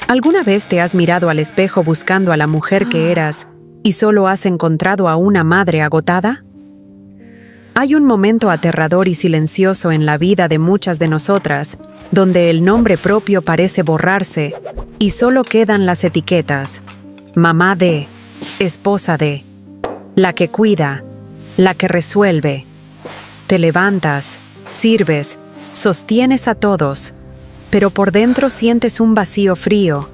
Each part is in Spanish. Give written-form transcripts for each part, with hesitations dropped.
¿Alguna vez te has mirado al espejo buscando a la mujer que eras y solo has encontrado a una madre agotada? Hay un momento aterrador y silencioso en la vida de muchas de nosotras, donde el nombre propio parece borrarse y solo quedan las etiquetas: mamá de, esposa de, la que cuida, la que resuelve. Te levantas, sirves, sostienes a todos, pero por dentro sientes un vacío frío,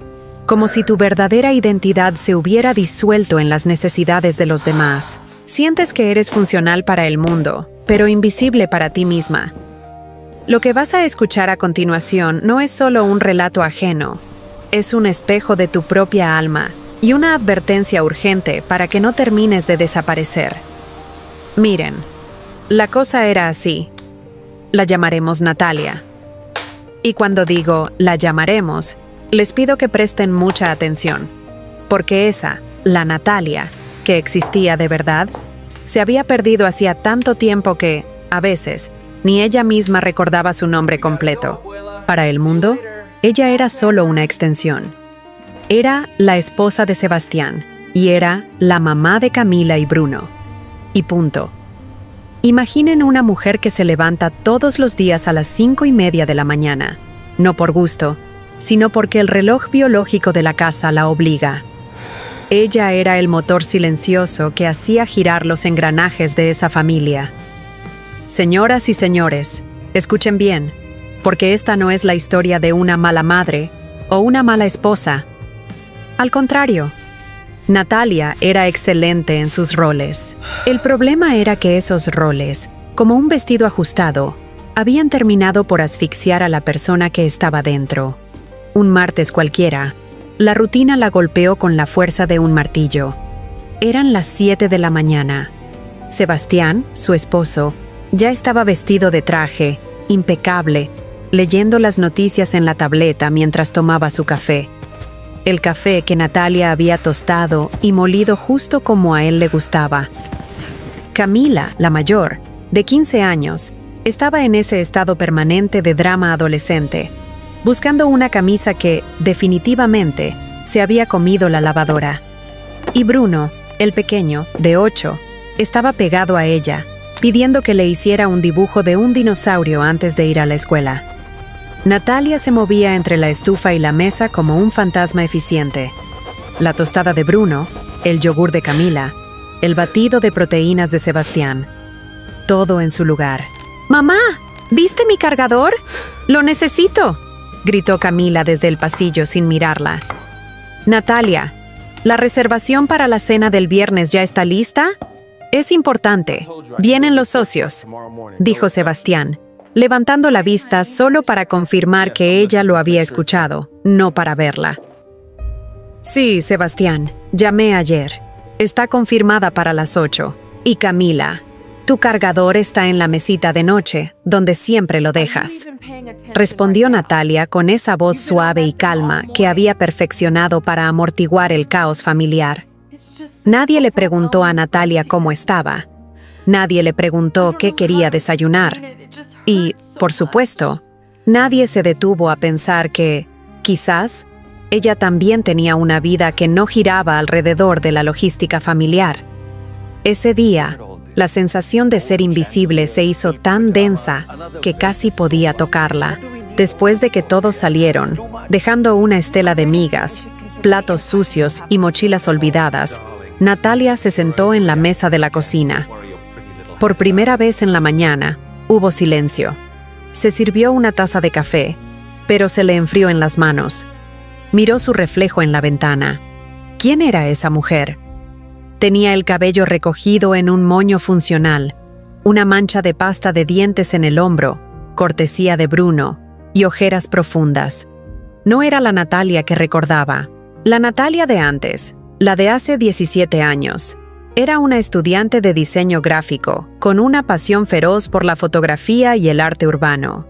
como si tu verdadera identidad se hubiera disuelto en las necesidades de los demás. Sientes que eres funcional para el mundo, pero invisible para ti misma. Lo que vas a escuchar a continuación no es solo un relato ajeno, es un espejo de tu propia alma y una advertencia urgente para que no termines de desaparecer. Miren, la cosa era así. La llamaremos Natalia. Y cuando digo la llamaremos, les pido que presten mucha atención, porque esa, la Natalia, que existía de verdad, se había perdido hacía tanto tiempo que, a veces, ni ella misma recordaba su nombre completo. Para el mundo, ella era solo una extensión. Era la esposa de Sebastián y era la mamá de Camila y Bruno. Y punto. Imaginen una mujer que se levanta todos los días a las 5:30 de la mañana, no por gusto, sino porque el reloj biológico de la casa la obliga. Ella era el motor silencioso que hacía girar los engranajes de esa familia. Señoras y señores, escuchen bien, porque esta no es la historia de una mala madre o una mala esposa. Al contrario, Natalia era excelente en sus roles. El problema era que esos roles, como un vestido ajustado, habían terminado por asfixiar a la persona que estaba dentro. Un martes cualquiera, la rutina la golpeó con la fuerza de un martillo. Eran las 7 de la mañana. Sebastián, su esposo, ya estaba vestido de traje, impecable, leyendo las noticias en la tableta mientras tomaba su café. El café que Natalia había tostado y molido justo como a él le gustaba. Camila, la mayor, de 15 años, estaba en ese estado permanente de drama adolescente, buscando una camisa que, definitivamente, se había comido la lavadora. Y Bruno, el pequeño, de 8, estaba pegado a ella, pidiendo que le hiciera un dibujo de un dinosaurio antes de ir a la escuela. Natalia se movía entre la estufa y la mesa como un fantasma eficiente. La tostada de Bruno, el yogur de Camila, el batido de proteínas de Sebastián. Todo en su lugar. «¡Mamá! ¿Viste mi cargador? ¡Lo necesito!», gritó Camila desde el pasillo sin mirarla. «Natalia, ¿la reservación para la cena del viernes ya está lista? Es importante. Vienen los socios», dijo Sebastián, levantando la vista solo para confirmar que ella lo había escuchado, no para verla. «Sí, Sebastián, llamé ayer. Está confirmada para las 8. Y Camila, tu cargador está en la mesita de noche, donde siempre lo dejas», respondió Natalia con esa voz suave y calma que había perfeccionado para amortiguar el caos familiar. Nadie le preguntó a Natalia cómo estaba. Nadie le preguntó qué quería desayunar. Y, por supuesto, nadie se detuvo a pensar que, quizás, ella también tenía una vida que no giraba alrededor de la logística familiar. Ese día, la sensación de ser invisible se hizo tan densa que casi podía tocarla. Después de que todos salieron, dejando una estela de migas, platos sucios y mochilas olvidadas, Natalia se sentó en la mesa de la cocina. Por primera vez en la mañana, hubo silencio. Se sirvió una taza de café, pero se le enfrió en las manos. Miró su reflejo en la ventana. ¿Quién era esa mujer? Tenía el cabello recogido en un moño funcional, una mancha de pasta de dientes en el hombro, cortesía de Bruno, y ojeras profundas. No era la Natalia que recordaba. La Natalia de antes, la de hace 17 años. Era una estudiante de diseño gráfico, con una pasión feroz por la fotografía y el arte urbano.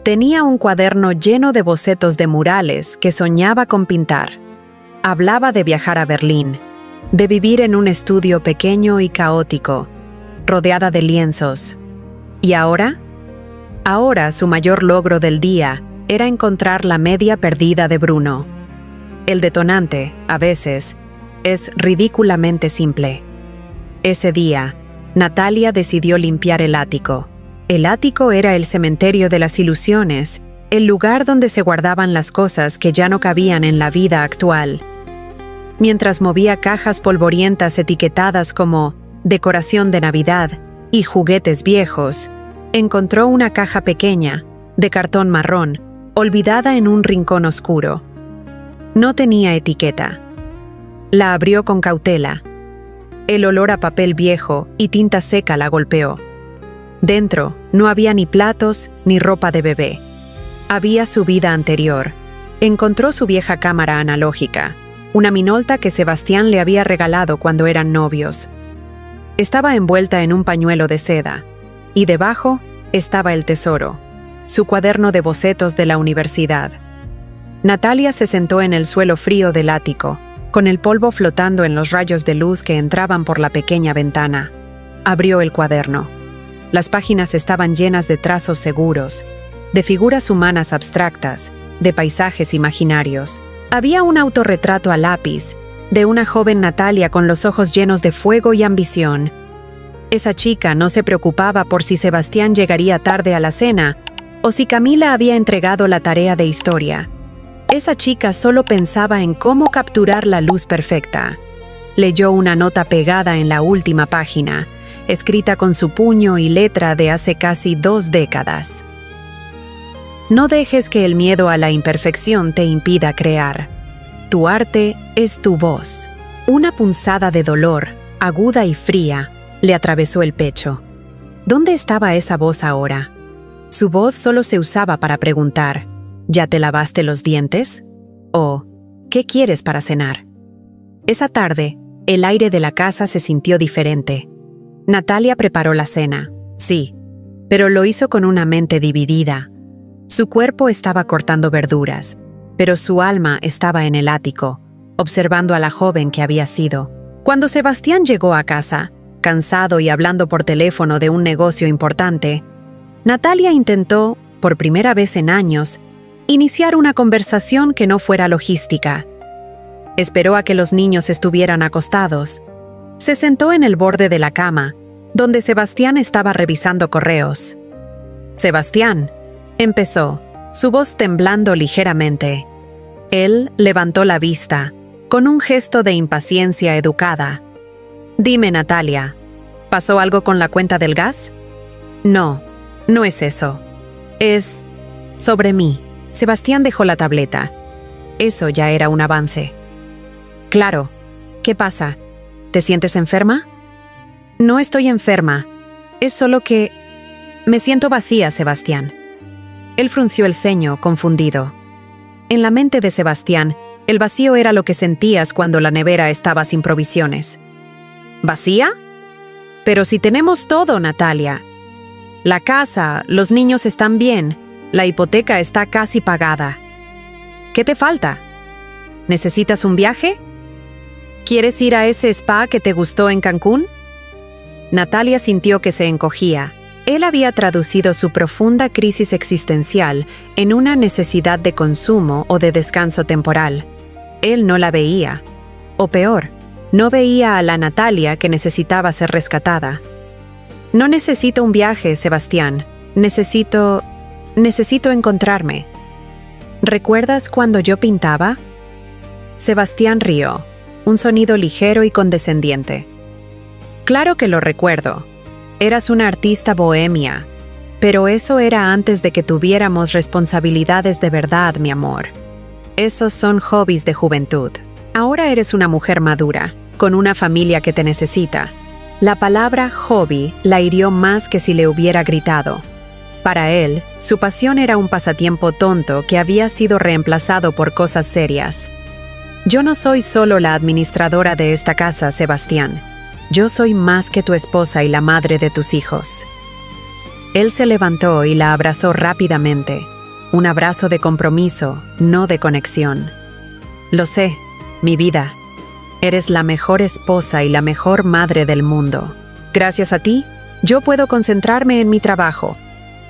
Tenía un cuaderno lleno de bocetos de murales que soñaba con pintar. Hablaba de viajar a Berlín, de vivir en un estudio pequeño y caótico, rodeada de lienzos. ¿Y ahora? Ahora su mayor logro del día era encontrar la media perdida de Bruno. El detonante, a veces, es ridículamente simple. Ese día, Natalia decidió limpiar el ático. El ático era el cementerio de las ilusiones, el lugar donde se guardaban las cosas que ya no cabían en la vida actual. Mientras movía cajas polvorientas etiquetadas como decoración de Navidad y juguetes viejos, encontró una caja pequeña, de cartón marrón, olvidada en un rincón oscuro. No tenía etiqueta. La abrió con cautela. El olor a papel viejo y tinta seca la golpeó. Dentro no había ni platos ni ropa de bebé. Había su vida anterior. Encontró su vieja cámara analógica, una Minolta que Sebastián le había regalado cuando eran novios. Estaba envuelta en un pañuelo de seda, y debajo estaba el tesoro, su cuaderno de bocetos de la universidad. Natalia se sentó en el suelo frío del ático, con el polvo flotando en los rayos de luz que entraban por la pequeña ventana. Abrió el cuaderno. Las páginas estaban llenas de trazos seguros, de figuras humanas abstractas, de paisajes imaginarios. Había un autorretrato a lápiz, de una joven Natalia con los ojos llenos de fuego y ambición. Esa chica no se preocupaba por si Sebastián llegaría tarde a la cena o si Camila había entregado la tarea de historia. Esa chica solo pensaba en cómo capturar la luz perfecta. Leyó una nota pegada en la última página, escrita con su puño y letra de hace casi 2 décadas. No dejes que el miedo a la imperfección te impida crear. Tu arte es tu voz. Una punzada de dolor, aguda y fría, le atravesó el pecho. ¿Dónde estaba esa voz ahora? Su voz solo se usaba para preguntar: ¿ya te lavaste los dientes? ¿O qué quieres para cenar? Esa tarde, el aire de la casa se sintió diferente. Natalia preparó la cena, sí, pero lo hizo con una mente dividida. Su cuerpo estaba cortando verduras, pero su alma estaba en el ático, observando a la joven que había sido. Cuando Sebastián llegó a casa, cansado y hablando por teléfono de un negocio importante, Natalia intentó, por primera vez en años, iniciar una conversación que no fuera logística. Esperó a que los niños estuvieran acostados. Se sentó en el borde de la cama, donde Sebastián estaba revisando correos. «Sebastián», empezó, su voz temblando ligeramente. Él levantó la vista, con un gesto de impaciencia educada. «Dime, Natalia, ¿pasó algo con la cuenta del gas?» «No, no es eso. Es sobre mí». Sebastián dejó la tableta. Eso ya era un avance. «Claro. ¿Qué pasa? ¿Te sientes enferma?» «No estoy enferma. Es solo que me siento vacía, Sebastián». Él frunció el ceño, confundido. En la mente de Sebastián, el vacío era lo que sentías cuando la nevera estaba sin provisiones. ¿Vacía? Pero si tenemos todo, Natalia. La casa, los niños están bien, la hipoteca está casi pagada. ¿Qué te falta? ¿Necesitas un viaje? ¿Quieres ir a ese spa que te gustó en Cancún? Natalia sintió que se encogía. Él había traducido su profunda crisis existencial en una necesidad de consumo o de descanso temporal. Él no la veía. O peor, no veía a la Natalia que necesitaba ser rescatada. «No necesito un viaje, Sebastián. Necesito encontrarme». «¿Recuerdas cuando yo pintaba?» Sebastián rió, un sonido ligero y condescendiente. «Claro que lo recuerdo. Eras una artista bohemia, pero eso era antes de que tuviéramos responsabilidades de verdad, mi amor. Esos son hobbies de juventud. Ahora eres una mujer madura, con una familia que te necesita». La palabra hobby la hirió más que si le hubiera gritado. Para él, su pasión era un pasatiempo tonto que había sido reemplazado por cosas serias. «Yo no soy solo la administradora de esta casa, Sebastián. Yo soy más que tu esposa y la madre de tus hijos». Él se levantó y la abrazó rápidamente. Un abrazo de compromiso, no de conexión. «Lo sé, mi vida. Eres la mejor esposa y la mejor madre del mundo. Gracias a ti, yo puedo concentrarme en mi trabajo.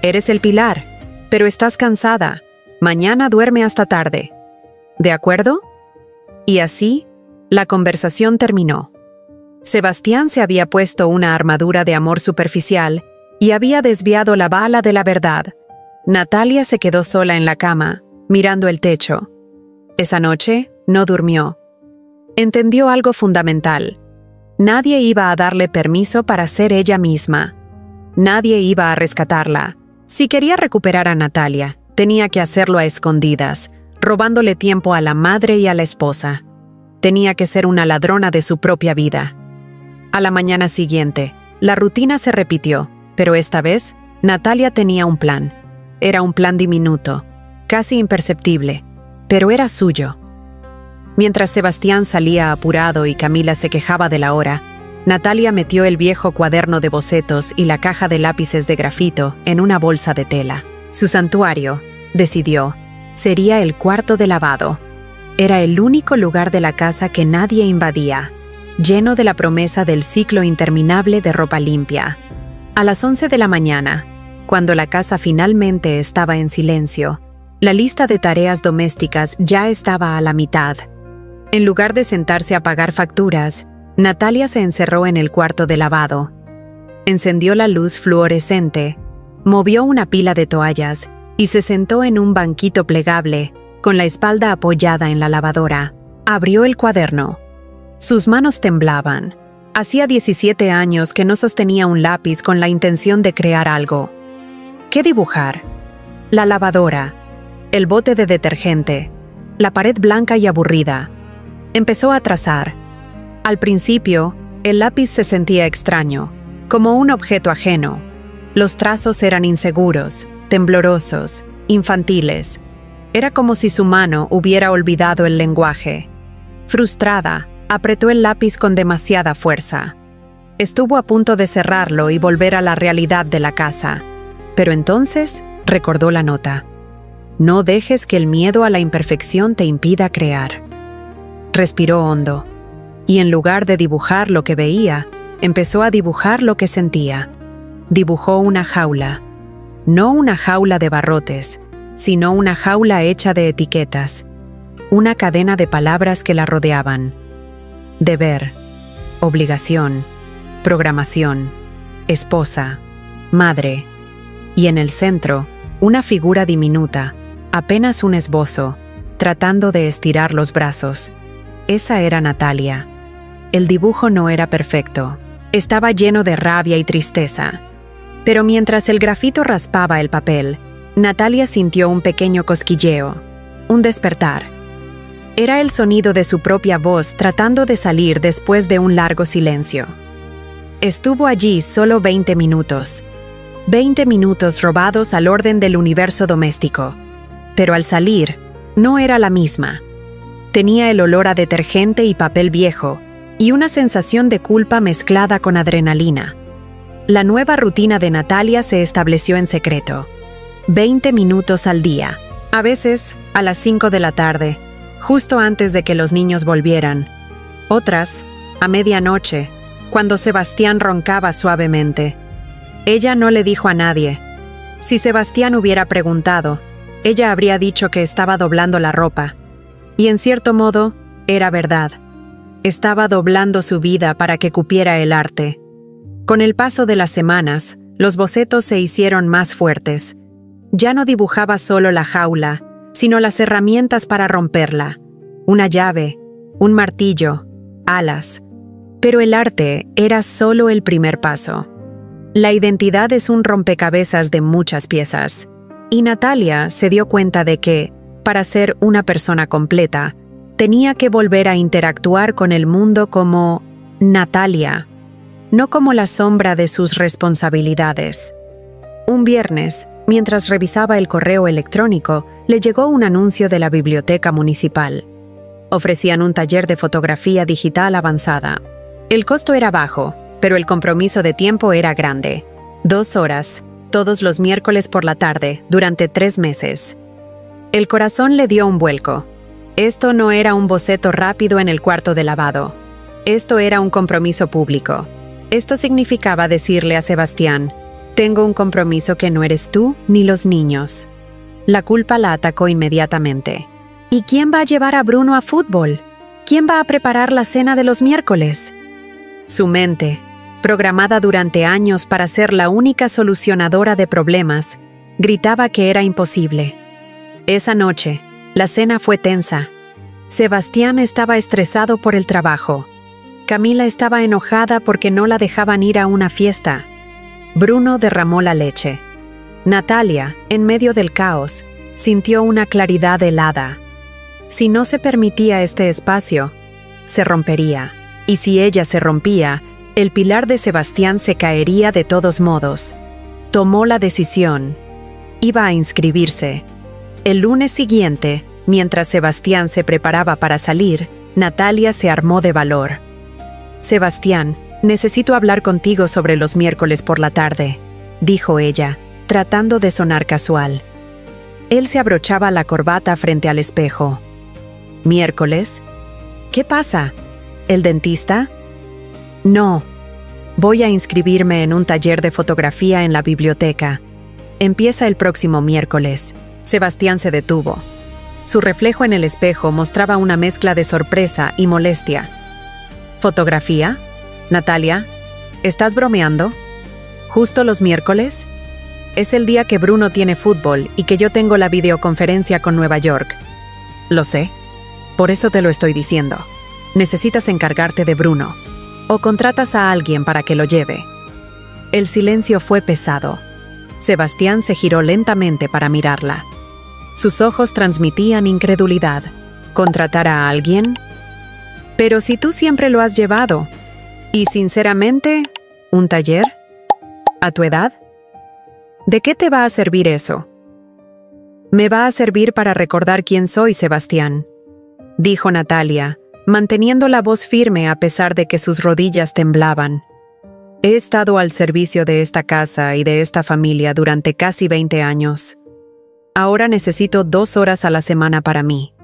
Eres el pilar, pero estás cansada. Mañana duerme hasta tarde. ¿De acuerdo?» Y así, la conversación terminó. Sebastián se había puesto una armadura de amor superficial y había desviado la bala de la verdad. Natalia se quedó sola en la cama, mirando el techo. Esa noche no durmió. Entendió algo fundamental. Nadie iba a darle permiso para ser ella misma. Nadie iba a rescatarla. Si quería recuperar a Natalia, tenía que hacerlo a escondidas, robándole tiempo a la madre y a la esposa. Tenía que ser una ladrona de su propia vida. A la mañana siguiente, la rutina se repitió, pero esta vez, Natalia tenía un plan. Era un plan diminuto, casi imperceptible, pero era suyo. Mientras Sebastián salía apurado y Camila se quejaba de la hora, Natalia metió el viejo cuaderno de bocetos y la caja de lápices de grafito en una bolsa de tela. Su santuario, decidió, sería el cuarto de lavado. Era el único lugar de la casa que nadie invadía, lleno de la promesa del ciclo interminable de ropa limpia. A las 11 de la mañana, cuando la casa finalmente estaba en silencio, la lista de tareas domésticas ya estaba a la mitad. En lugar de sentarse a pagar facturas, Natalia se encerró en el cuarto de lavado. Encendió la luz fluorescente, movió una pila de toallas y se sentó en un banquito plegable, con la espalda apoyada en la lavadora. Abrió el cuaderno. Sus manos temblaban. Hacía 17 años que no sostenía un lápiz con la intención de crear algo. ¿Qué dibujar? La lavadora, el bote de detergente, la pared blanca y aburrida. Empezó a trazar. Al principio, el lápiz se sentía extraño, como un objeto ajeno. Los trazos eran inseguros, temblorosos, infantiles. Era como si su mano hubiera olvidado el lenguaje. Frustrada, apretó el lápiz con demasiada fuerza. Estuvo a punto de cerrarlo y volver a la realidad de la casa. Pero entonces recordó la nota. No dejes que el miedo a la imperfección te impida crear. Respiró hondo, y en lugar de dibujar lo que veía, empezó a dibujar lo que sentía. Dibujó una jaula. No una jaula de barrotes, sino una jaula hecha de etiquetas. Una cadena de palabras que la rodeaban. Deber, obligación, programación, esposa, madre. Y en el centro, una figura diminuta, apenas un esbozo, tratando de estirar los brazos. Esa era Natalia. El dibujo no era perfecto. Estaba lleno de rabia y tristeza. Pero mientras el grafito raspaba el papel, Natalia sintió un pequeño cosquilleo, un despertar. Era el sonido de su propia voz tratando de salir después de un largo silencio. Estuvo allí solo 20 minutos. 20 minutos robados al orden del universo doméstico. Pero al salir, no era la misma. Tenía el olor a detergente y papel viejo, y una sensación de culpa mezclada con adrenalina. La nueva rutina de Natalia se estableció en secreto. 20 minutos al día, a veces a las 5 de la tarde, justo antes de que los niños volvieran. Otras, a medianoche, cuando Sebastián roncaba suavemente. Ella no le dijo a nadie. Si Sebastián hubiera preguntado, ella habría dicho que estaba doblando la ropa. Y en cierto modo, era verdad. Estaba doblando su vida para que cupiera el arte. Con el paso de las semanas, los bocetos se hicieron más fuertes. Ya no dibujaba solo la jaula, sino las herramientas para romperla. Una llave, un martillo, alas. Pero el arte era solo el primer paso. La identidad es un rompecabezas de muchas piezas. Y Natalia se dio cuenta de que, para ser una persona completa, tenía que volver a interactuar con el mundo como Natalia, no como la sombra de sus responsabilidades. Un viernes, mientras revisaba el correo electrónico, le llegó un anuncio de la biblioteca municipal. Ofrecían un taller de fotografía digital avanzada. El costo era bajo, pero el compromiso de tiempo era grande. 2 horas, todos los miércoles por la tarde, durante 3 meses. El corazón le dio un vuelco. Esto no era un boceto rápido en el cuarto de lavado. Esto era un compromiso público. Esto significaba decirle a Sebastián, tengo un compromiso que no eres tú ni los niños. La culpa la atacó inmediatamente. ¿Y quién va a llevar a Bruno a fútbol? ¿Quién va a preparar la cena de los miércoles? Su mente, programada durante años para ser la única solucionadora de problemas, gritaba que era imposible. Esa noche, la cena fue tensa. Sebastián estaba estresado por el trabajo. Camila estaba enojada porque no la dejaban ir a una fiesta. Bruno derramó la leche. Natalia, en medio del caos, sintió una claridad helada. Si no se permitía este espacio, se rompería. Y si ella se rompía, el pilar de Sebastián se caería de todos modos. Tomó la decisión. Iba a inscribirse. El lunes siguiente, mientras Sebastián se preparaba para salir, Natalia se armó de valor. «Sebastián, necesito hablar contigo sobre los miércoles por la tarde», dijo ella, tratando de sonar casual. Él se abrochaba la corbata frente al espejo. «¿Miércoles? ¿Qué pasa? ¿El dentista?» «No. Voy a inscribirme en un taller de fotografía en la biblioteca. Empieza el próximo miércoles». Sebastián se detuvo. Su reflejo en el espejo mostraba una mezcla de sorpresa y molestia. ¿Fotografía? Natalia, ¿estás bromeando? ¿Justo los miércoles? Es el día que Bruno tiene fútbol y que yo tengo la videoconferencia con Nueva York. Lo sé. Por eso te lo estoy diciendo. Necesitas encargarte de Bruno. O contratas a alguien para que lo lleve. El silencio fue pesado. Sebastián se giró lentamente para mirarla. Sus ojos transmitían incredulidad. ¿Contratar a alguien? Pero si tú siempre lo has llevado. Y sinceramente, ¿un taller? ¿A tu edad? ¿De qué te va a servir eso? Me va a servir para recordar quién soy, Sebastián, dijo Natalia, manteniendo la voz firme a pesar de que sus rodillas temblaban. He estado al servicio de esta casa y de esta familia durante casi 20 años. Ahora necesito 2 horas a la semana para mí.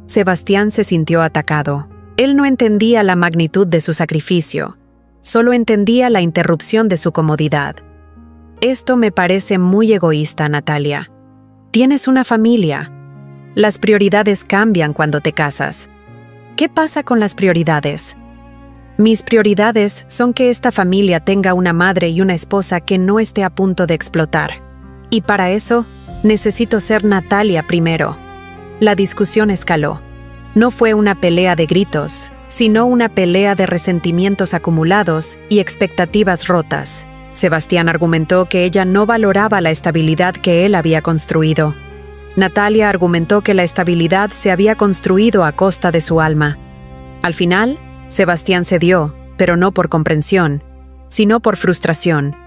Sebastián se sintió atacado. Él no entendía la magnitud de su sacrificio, solo entendía la interrupción de su comodidad. Esto me parece muy egoísta, Natalia. Tienes una familia. Las prioridades cambian cuando te casas. ¿Qué pasa con las prioridades? Mis prioridades son que esta familia tenga una madre y una esposa que no esté a punto de explotar. Y para eso, necesito ser Natalia primero. La discusión escaló. No fue una pelea de gritos, sino una pelea de resentimientos acumulados y expectativas rotas. Sebastián argumentó que ella no valoraba la estabilidad que él había construido. Natalia argumentó que la estabilidad se había construido a costa de su alma. Al final, Sebastián cedió, pero no por comprensión, sino por frustración.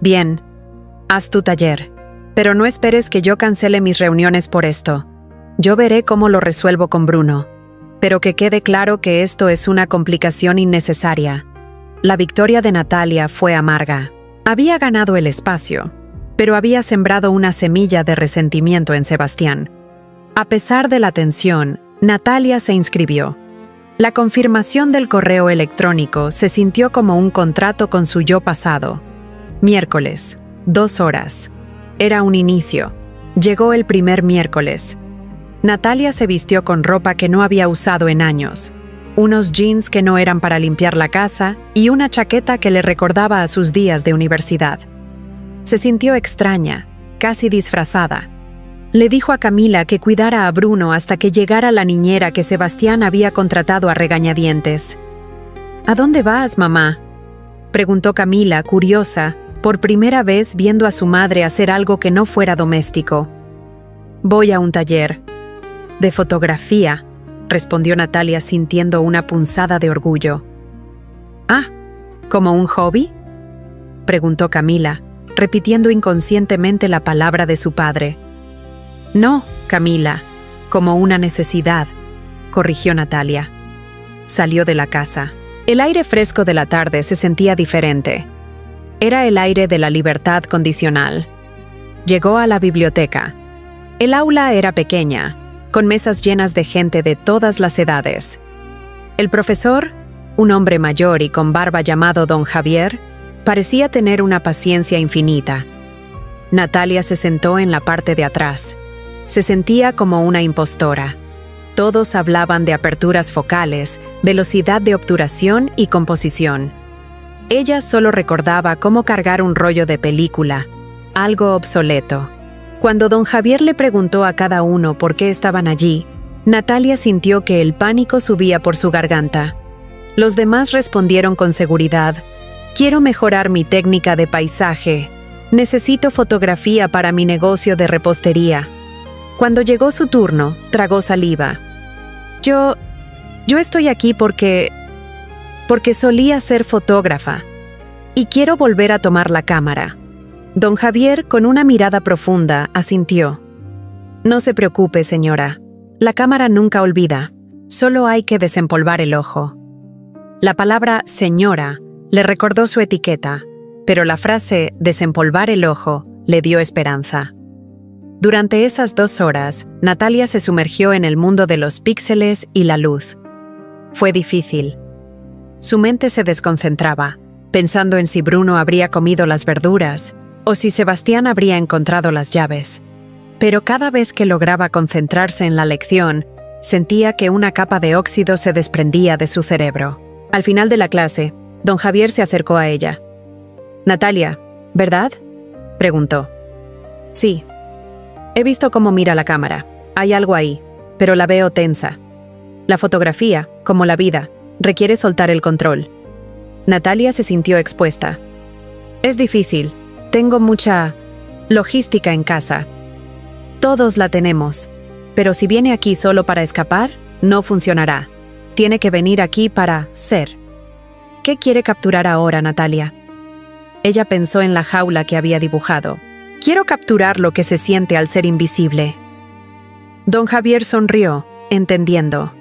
Bien, haz tu taller, pero no esperes que yo cancele mis reuniones por esto. Yo veré cómo lo resuelvo con Bruno, pero que quede claro que esto es una complicación innecesaria. La victoria de Natalia fue amarga. Había ganado el espacio, pero había sembrado una semilla de resentimiento en Sebastián. A pesar de la tensión, Natalia se inscribió. La confirmación del correo electrónico se sintió como un contrato con su yo pasado. Miércoles, 2 horas. Era un inicio. Llegó el primer miércoles. Natalia se vistió con ropa que no había usado en años, unos jeans que no eran para limpiar la casa y una chaqueta que le recordaba a sus días de universidad. Se sintió extraña, casi disfrazada. Le dijo a Camila que cuidara a Bruno hasta que llegara la niñera que Sebastián había contratado a regañadientes. ¿A dónde vas, mamá?, preguntó Camila, curiosa, por primera vez viendo a su madre hacer algo que no fuera doméstico. Voy a un taller. De fotografía, respondió Natalia sintiendo una punzada de orgullo. Ah, ¿como un hobby?, preguntó Camila, repitiendo inconscientemente la palabra de su padre. No, Camila, como una necesidad, corrigió Natalia. Salió de la casa. El aire fresco de la tarde se sentía diferente. Era el aire de la libertad condicional. Llegó a la biblioteca. El aula era pequeña, con mesas llenas de gente de todas las edades. El profesor, un hombre mayor y con barba llamado Don Javier, parecía tener una paciencia infinita. Natalia se sentó en la parte de atrás. Se sentía como una impostora. Todos hablaban de aperturas focales, velocidad de obturación y composición. Ella solo recordaba cómo cargar un rollo de película, algo obsoleto. Cuando don Javier le preguntó a cada uno por qué estaban allí, Natalia sintió que el pánico subía por su garganta. Los demás respondieron con seguridad: «Quiero mejorar mi técnica de paisaje. Necesito fotografía para mi negocio de repostería». Cuando llegó su turno, tragó saliva. Yo estoy aquí porque solía ser fotógrafa y quiero volver a tomar la cámara». Don Javier, con una mirada profunda, asintió. «No se preocupe, señora. La cámara nunca olvida. Solo hay que desempolvar el ojo». La palabra señora le recordó su etiqueta, pero la frase desempolvar el ojo le dio esperanza. Durante esas 2 horas, Natalia se sumergió en el mundo de los píxeles y la luz. Fue difícil. Su mente se desconcentraba, pensando en si Bruno habría comido las verduras o si Sebastián habría encontrado las llaves. Pero cada vez que lograba concentrarse en la lección, sentía que una capa de óxido se desprendía de su cerebro. Al final de la clase, don Javier se acercó a ella. «Natalia, ¿verdad?», preguntó. «Sí. He visto cómo mira la cámara. Hay algo ahí, pero la veo tensa. La fotografía, como la vida, requiere soltar el control». Natalia se sintió expuesta. «Es difícil. Tengo mucha logística en casa. Todos la tenemos. Pero si viene aquí solo para escapar, no funcionará. Tiene que venir aquí para ser». «¿Qué quiere capturar ahora, Natalia?». Ella pensó en la jaula que había dibujado. «Quiero capturar lo que se siente al ser invisible». Don Javier sonrió, entendiendo.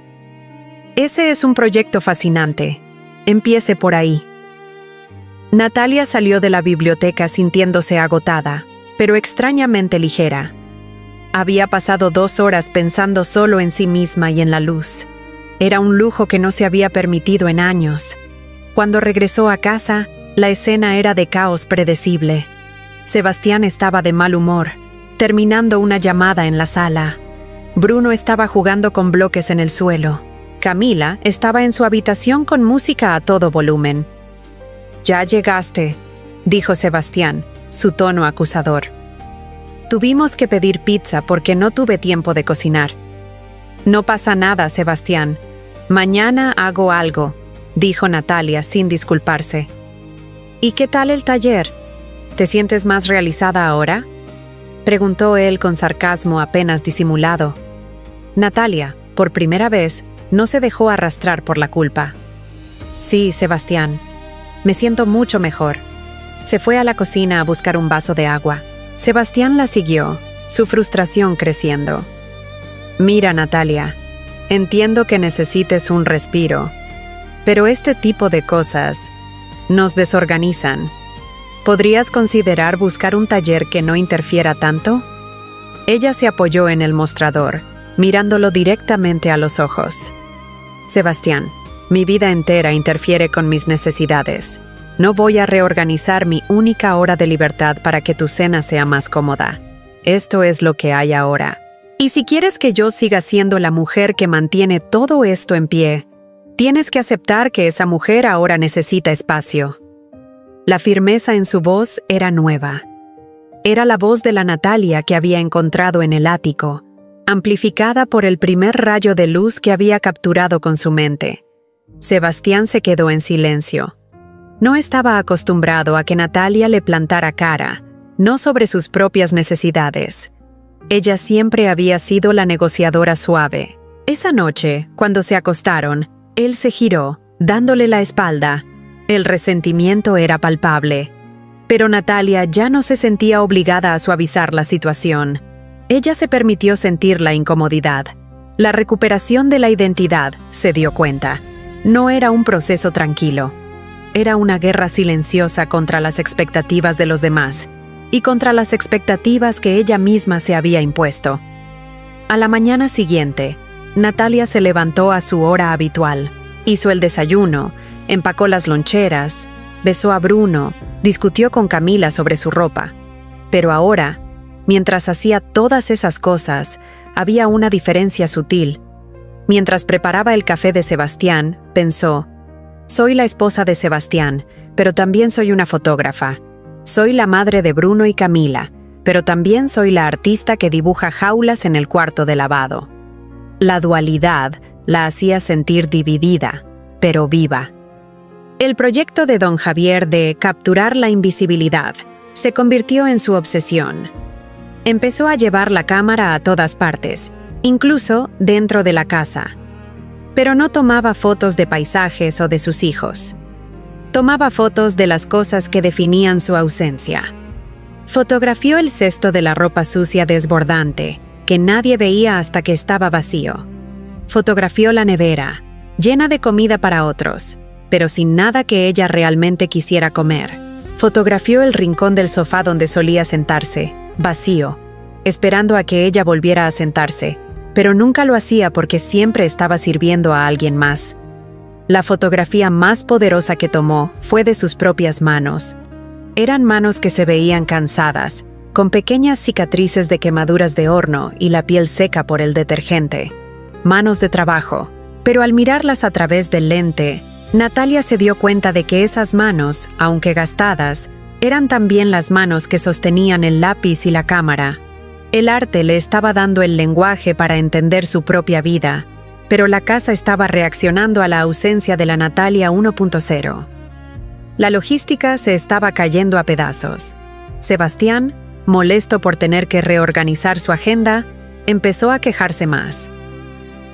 «Ese es un proyecto fascinante. Empiece por ahí». Natalia salió de la biblioteca sintiéndose agotada, pero extrañamente ligera. Había pasado 2 horas pensando solo en sí misma y en la luz. Era un lujo que no se había permitido en años. Cuando regresó a casa, la escena era de caos predecible. Sebastián estaba de mal humor, terminando una llamada en la sala. Bruno estaba jugando con bloques en el suelo. Camila estaba en su habitación con música a todo volumen. «Ya llegaste», dijo Sebastián, su tono acusador. «Tuvimos que pedir pizza porque no tuve tiempo de cocinar». «No pasa nada, Sebastián. Mañana hago algo», dijo Natalia sin disculparse. «¿Y qué tal el taller? ¿Te sientes más realizada ahora?», preguntó él con sarcasmo apenas disimulado. Natalia, por primera vez, no se dejó arrastrar por la culpa. «Sí, Sebastián. Me siento mucho mejor». Se fue a la cocina a buscar un vaso de agua. Sebastián la siguió, su frustración creciendo. «Mira, Natalia, entiendo que necesites un respiro, pero este tipo de cosas nos desorganizan. ¿Podrías considerar buscar un taller que no interfiera tanto?». Ella se apoyó en el mostrador, mirándolo directamente a los ojos. «Sebastián, mi vida entera interfiere con mis necesidades. No voy a reorganizar mi única hora de libertad para que tu cena sea más cómoda. Esto es lo que hay ahora. Y si quieres que yo siga siendo la mujer que mantiene todo esto en pie, tienes que aceptar que esa mujer ahora necesita espacio». La firmeza en su voz era nueva. Era la voz de la Natalia que había encontrado en el ático, amplificada por el primer rayo de luz que había capturado con su mente. Sebastián se quedó en silencio. No estaba acostumbrado a que Natalia le plantara cara, no sobre sus propias necesidades. Ella siempre había sido la negociadora suave. Esa noche, cuando se acostaron, él se giró, dándole la espalda. El resentimiento era palpable. Pero Natalia ya no se sentía obligada a suavizar la situación. Ella se permitió sentir la incomodidad. La recuperación de la identidad, se dio cuenta, no era un proceso tranquilo. Era una guerra silenciosa contra las expectativas de los demás y contra las expectativas que ella misma se había impuesto. A la mañana siguiente, Natalia se levantó a su hora habitual, hizo el desayuno, empacó las loncheras, besó a Bruno, discutió con Camila sobre su ropa. Pero ahora, mientras hacía todas esas cosas, había una diferencia sutil. Mientras preparaba el café de Sebastián, pensó: soy la esposa de Sebastián, pero también soy una fotógrafa. Soy la madre de Bruno y Camila, pero también soy la artista que dibuja jaulas en el cuarto de lavado. La dualidad la hacía sentir dividida, pero viva. El proyecto de don Javier de capturar la invisibilidad se convirtió en su obsesión. Empezó a llevar la cámara a todas partes, incluso dentro de la casa. Pero no tomaba fotos de paisajes o de sus hijos. Tomaba fotos de las cosas que definían su ausencia. Fotografió el cesto de la ropa sucia desbordante, que nadie veía hasta que estaba vacío. Fotografió la nevera, llena de comida para otros, pero sin nada que ella realmente quisiera comer. Fotografió el rincón del sofá donde solía sentarse, vacío, esperando a que ella volviera a sentarse, pero nunca lo hacía porque siempre estaba sirviendo a alguien más. La fotografía más poderosa que tomó fue de sus propias manos. Eran manos que se veían cansadas, con pequeñas cicatrices de quemaduras de horno y la piel seca por el detergente. Manos de trabajo, pero al mirarlas a través del lente, Natalia se dio cuenta de que esas manos, aunque gastadas, eran también las manos que sostenían el lápiz y la cámara. El arte le estaba dando el lenguaje para entender su propia vida, pero la casa estaba reaccionando a la ausencia de la Natalia 1.0. La logística se estaba cayendo a pedazos. Sebastián, molesto por tener que reorganizar su agenda, empezó a quejarse más.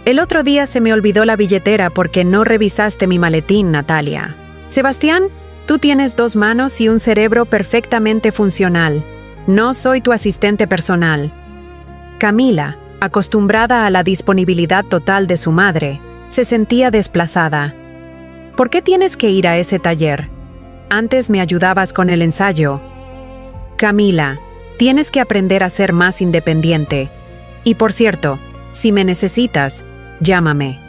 El otro día se me olvidó la billetera porque no revisaste mi maletín, Natalia. Sebastián, tú tienes 2 manos y un cerebro perfectamente funcional. No soy tu asistente personal. Camila, acostumbrada a la disponibilidad total de su madre, se sentía desplazada. ¿Por qué tienes que ir a ese taller? Antes me ayudabas con el ensayo. Camila, tienes que aprender a ser más independiente. Y por cierto, si me necesitas, llámame.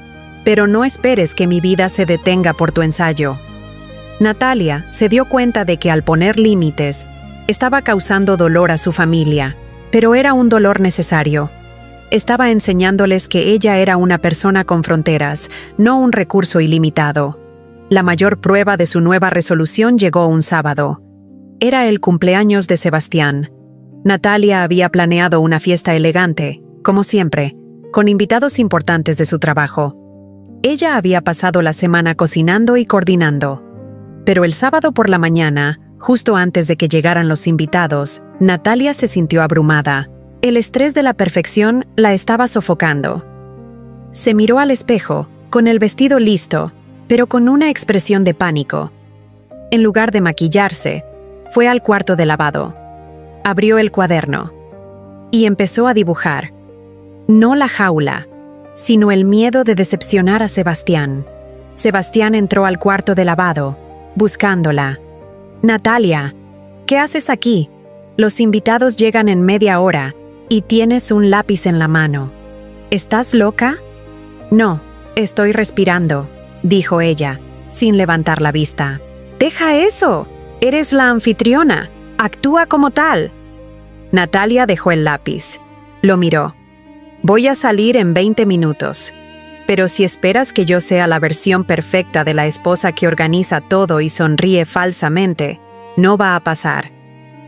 Pero no esperes que mi vida se detenga por tu ensayo. Natalia se dio cuenta de que al poner límites, estaba causando dolor a su familia, pero era un dolor necesario. Estaba enseñándoles que ella era una persona con fronteras, no un recurso ilimitado. La mayor prueba de su nueva resolución llegó un sábado. Era el cumpleaños de Sebastián. Natalia había planeado una fiesta elegante, como siempre, con invitados importantes de su trabajo. Ella había pasado la semana cocinando y coordinando. Pero el sábado por la mañana, justo antes de que llegaran los invitados, Natalia se sintió abrumada. El estrés de la perfección la estaba sofocando. Se miró al espejo, con el vestido listo, pero con una expresión de pánico. En lugar de maquillarse, fue al cuarto de lavado. Abrió el cuaderno y empezó a dibujar. No la jaula, sino el miedo de decepcionar a Sebastián. Sebastián entró al cuarto de lavado, buscándola. Natalia, ¿qué haces aquí? Los invitados llegan en media hora y tienes un lápiz en la mano. ¿Estás loca? No, estoy respirando, dijo ella, sin levantar la vista. ¡Deja eso! Eres la anfitriona. Actúa como tal. Natalia dejó el lápiz. Lo miró. Voy a salir en 20 minutos. Pero si esperas que yo sea la versión perfecta de la esposa que organiza todo y sonríe falsamente, no va a pasar.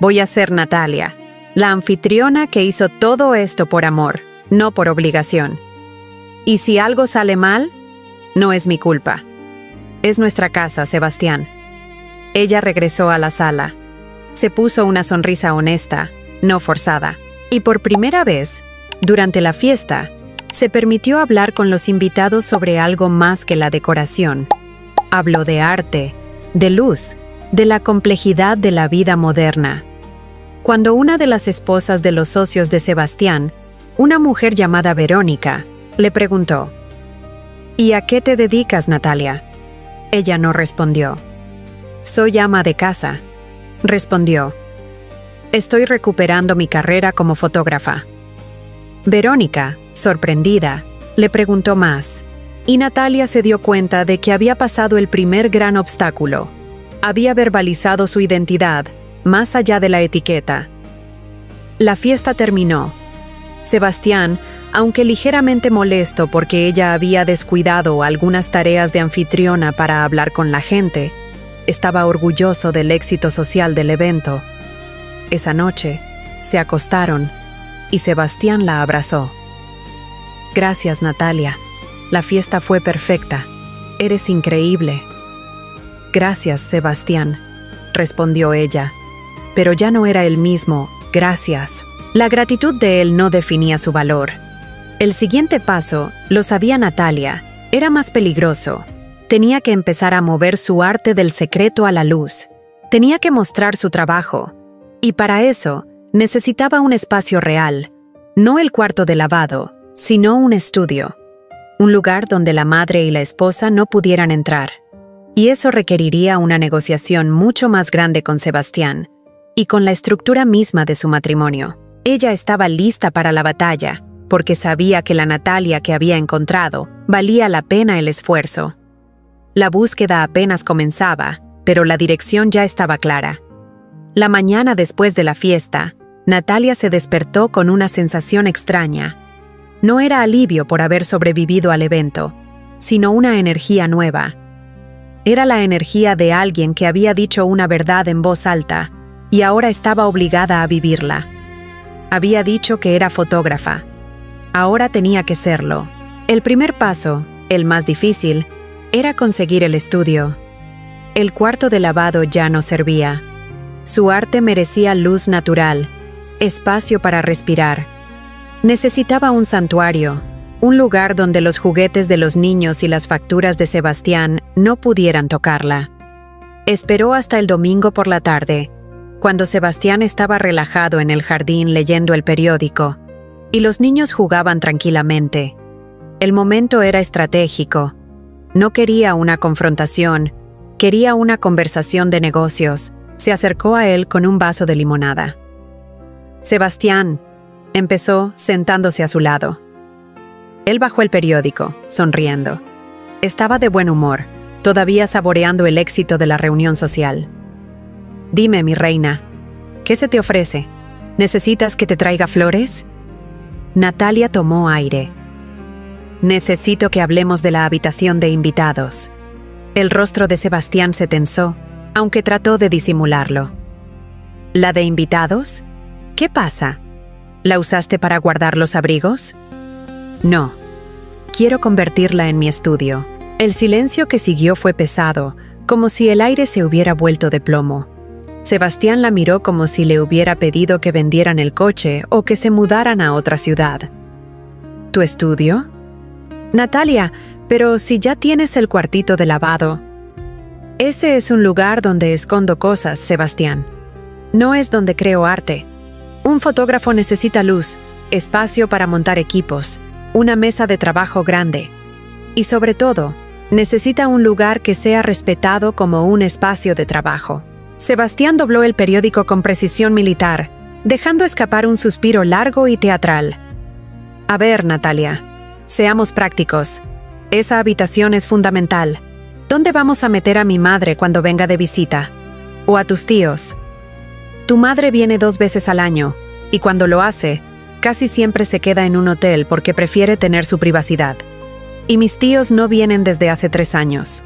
Voy a ser Natalia, la anfitriona que hizo todo esto por amor, no por obligación. Y si algo sale mal, no es mi culpa. Es nuestra casa, Sebastián. Ella regresó a la sala. Se puso una sonrisa honesta, no forzada. Y por primera vez, durante la fiesta, se permitió hablar con los invitados sobre algo más que la decoración. Habló de arte, de luz, de la complejidad de la vida moderna. Cuando una de las esposas de los socios de Sebastián, una mujer llamada Verónica, le preguntó: ¿Y a qué te dedicas, Natalia? Ella no respondió. Soy ama de casa, respondió. Estoy recuperando mi carrera como fotógrafa. Verónica, sorprendida, le preguntó más, y Natalia se dio cuenta de que había pasado el primer gran obstáculo. Había verbalizado su identidad, más allá de la etiqueta. La fiesta terminó. Sebastián, aunque ligeramente molesto porque ella había descuidado algunas tareas de anfitriona para hablar con la gente, estaba orgulloso del éxito social del evento. Esa noche, se acostaron y Sebastián la abrazó. «Gracias, Natalia. La fiesta fue perfecta. Eres increíble». «Gracias, Sebastián», respondió ella. Pero ya no era el mismo «gracias». La gratitud de él no definía su valor. El siguiente paso, lo sabía Natalia, era más peligroso. Tenía que empezar a mover su arte del secreto a la luz. Tenía que mostrar su trabajo. Y para eso, necesitaba un espacio real. No el cuarto de lavado, sino un estudio. Un lugar donde la madre y la esposa no pudieran entrar. Y eso requeriría una negociación mucho más grande con Sebastián y con la estructura misma de su matrimonio. Ella estaba lista para la batalla, porque sabía que la Natalia que había encontrado valía la pena el esfuerzo. La búsqueda apenas comenzaba, pero la dirección ya estaba clara. La mañana después de la fiesta, Natalia se despertó con una sensación extraña. No era alivio por haber sobrevivido al evento, sino una energía nueva. Era la energía de alguien que había dicho una verdad en voz alta y ahora estaba obligada a vivirla. Había dicho que era fotógrafa. Ahora tenía que serlo. El primer paso, el más difícil, era conseguir el estudio. El cuarto de lavado ya no servía. Su arte merecía luz natural, espacio para respirar. Necesitaba un santuario, un lugar donde los juguetes de los niños y las facturas de Sebastián no pudieran tocarla. Esperó hasta el domingo por la tarde, cuando Sebastián estaba relajado en el jardín leyendo el periódico, y los niños jugaban tranquilamente. El momento era estratégico. No quería una confrontación, quería una conversación de negocios. Se acercó a él con un vaso de limonada. «Sebastián», empezó sentándose a su lado. Él bajó el periódico, sonriendo. Estaba de buen humor, todavía saboreando el éxito de la reunión social. «Dime, mi reina, ¿qué se te ofrece? ¿Necesitas que te traiga flores?» Natalia tomó aire. «Necesito que hablemos de la habitación de invitados». El rostro de Sebastián se tensó, aunque trató de disimularlo. «¿La de invitados? ¿Qué pasa? ¿La usaste para guardar los abrigos?» «No. Quiero convertirla en mi estudio». El silencio que siguió fue pesado, como si el aire se hubiera vuelto de plomo. Sebastián la miró como si le hubiera pedido que vendieran el coche o que se mudaran a otra ciudad. «¿Tu estudio?» «Natalia, pero si ya tienes el cuartito de lavado». «Ese es un lugar donde escondo cosas, Sebastián. No es donde creo arte. Un fotógrafo necesita luz, espacio para montar equipos, una mesa de trabajo grande. Y sobre todo, necesita un lugar que sea respetado como un espacio de trabajo». Sebastián dobló el periódico con precisión militar, dejando escapar un suspiro largo y teatral. «A ver, Natalia, seamos prácticos. Esa habitación es fundamental. ¿Dónde vamos a meter a mi madre cuando venga de visita? ¿O a tus tíos? Tu madre viene 2 veces al año, y cuando lo hace, casi siempre se queda en un hotel porque prefiere tener su privacidad. Y mis tíos no vienen desde hace 3 años.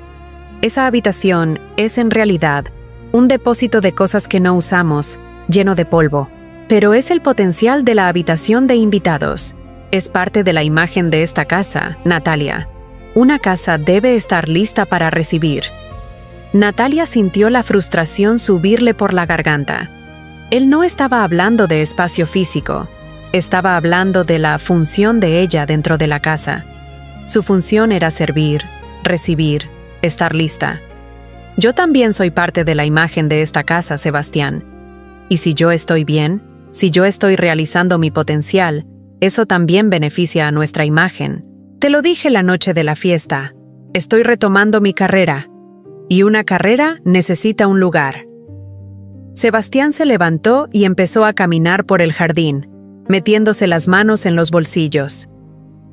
Esa habitación es en realidad un depósito de cosas que no usamos, lleno de polvo. Pero es el potencial de la habitación de invitados. Es parte de la imagen de esta casa, Natalia. Una casa debe estar lista para recibir». Natalia sintió la frustración subirle por la garganta. Él no estaba hablando de espacio físico, estaba hablando de la función de ella dentro de la casa. Su función era servir, recibir, estar lista. «Yo también soy parte de la imagen de esta casa, Sebastián. Y si yo estoy bien, si yo estoy realizando mi potencial, eso también beneficia a nuestra imagen. Te lo dije la noche de la fiesta. Estoy retomando mi carrera. Y una carrera necesita un lugar». Sebastián se levantó y empezó a caminar por el jardín, metiéndose las manos en los bolsillos.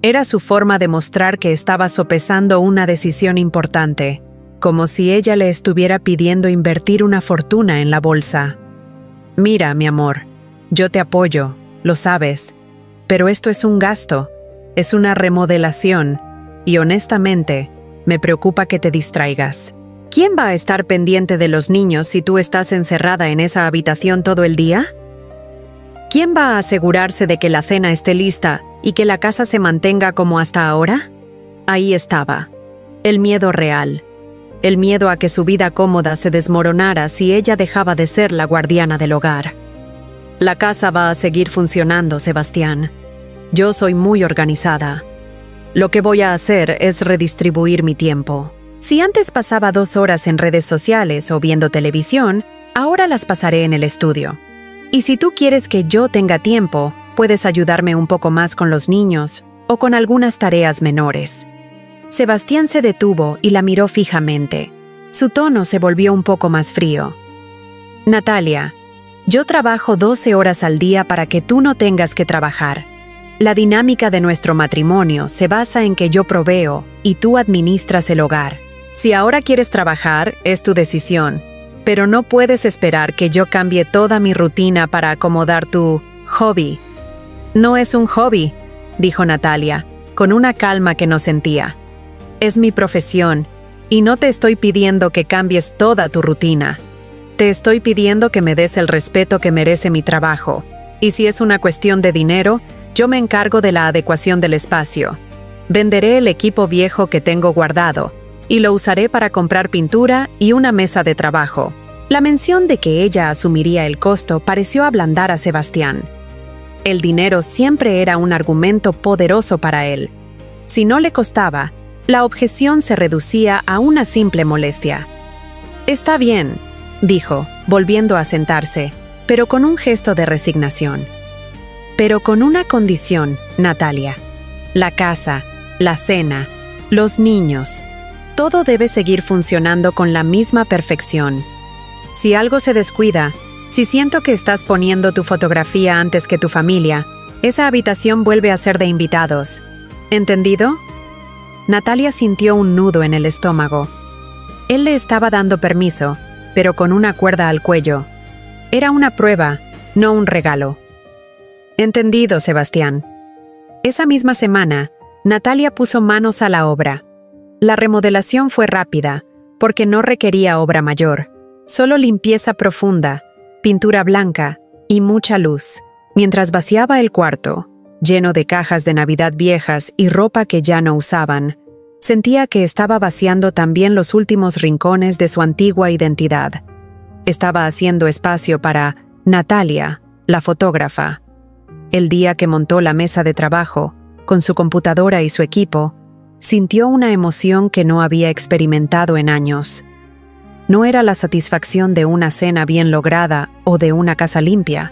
Era su forma de mostrar que estaba sopesando una decisión importante, como si ella le estuviera pidiendo invertir una fortuna en la bolsa. «Mira, mi amor, yo te apoyo, lo sabes, pero esto es un gasto, Es una remodelación, y honestamente, me preocupa que te distraigas. ¿Quién va a estar pendiente de los niños si tú estás encerrada en esa habitación todo el día? ¿Quién va a asegurarse de que la cena esté lista y que la casa se mantenga como hasta ahora? Ahí estaba, el miedo real. El miedo a que su vida cómoda se desmoronara si ella dejaba de ser la guardiana del hogar. La casa va a seguir funcionando, Sebastián. Yo soy muy organizada. Lo que voy a hacer es redistribuir mi tiempo. Si antes pasaba 2 horas en redes sociales o viendo televisión, ahora las pasaré en el estudio. Y si tú quieres que yo tenga tiempo, puedes ayudarme un poco más con los niños o con algunas tareas menores. Sebastián se detuvo y la miró fijamente. Su tono se volvió un poco más frío. Natalia, yo trabajo 12 horas al día para que tú no tengas que trabajar. La dinámica de nuestro matrimonio se basa en que yo proveo y tú administras el hogar. Si ahora quieres trabajar, es tu decisión, pero no puedes esperar que yo cambie toda mi rutina para acomodar tu hobby. No es un hobby, dijo Natalia, con una calma que no sentía. Es mi profesión, y no te estoy pidiendo que cambies toda tu rutina. Te estoy pidiendo que me des el respeto que merece mi trabajo, y si es una cuestión de dinero, yo me encargo de la adecuación del espacio. Venderé el equipo viejo que tengo guardado, y lo usaré para comprar pintura y una mesa de trabajo. La mención de que ella asumiría el costo pareció ablandar a Sebastián. El dinero siempre era un argumento poderoso para él. Si no le costaba, la objeción se reducía a una simple molestia. «Está bien», dijo, volviendo a sentarse, pero con un gesto de resignación. «Pero con una condición, Natalia. La casa, la cena, los niños. Todo debe seguir funcionando con la misma perfección. Si algo se descuida, si siento que estás poniendo tu fotografía antes que tu familia, esa habitación vuelve a ser de invitados. ¿Entendido?» Natalia sintió un nudo en el estómago. Él le estaba dando permiso, pero con una cuerda al cuello. Era una prueba, no un regalo. «Entendido, Sebastián». Esa misma semana, Natalia puso manos a la obra. La remodelación fue rápida, porque no requería obra mayor, solo limpieza profunda, pintura blanca y mucha luz. Mientras vaciaba el cuarto, lleno de cajas de Navidad viejas y ropa que ya no usaban, sentía que estaba vaciando también los últimos rincones de su antigua identidad. Estaba haciendo espacio para Natalia, la fotógrafa. El día que montó la mesa de trabajo, con su computadora y su equipo, sintió una emoción que no había experimentado en años. No era la satisfacción de una cena bien lograda o de una casa limpia.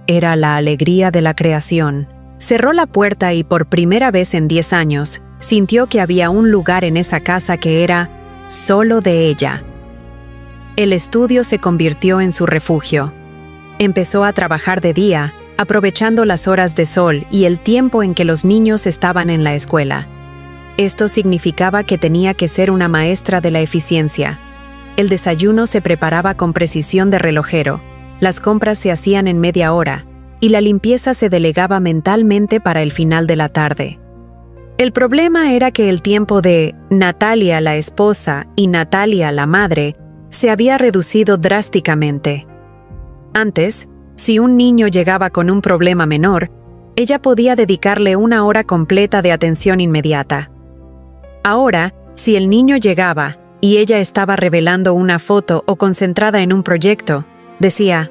Era la alegría de la creación. Cerró la puerta y por primera vez en 10 años, sintió que había un lugar en esa casa que era solo de ella. El estudio se convirtió en su refugio. Empezó a trabajar de día, aprovechando las horas de sol y el tiempo en que los niños estaban en la escuela. Esto significaba que tenía que ser una maestra de la eficiencia. El desayuno se preparaba con precisión de relojero, las compras se hacían en media hora, y la limpieza se delegaba mentalmente para el final de la tarde. El problema era que el tiempo de Natalia la esposa y Natalia la madre se había reducido drásticamente. Antes, si un niño llegaba con un problema menor, ella podía dedicarle 1 hora completa de atención inmediata. Ahora, si el niño llegaba y ella estaba revelando una foto o concentrada en un proyecto, decía: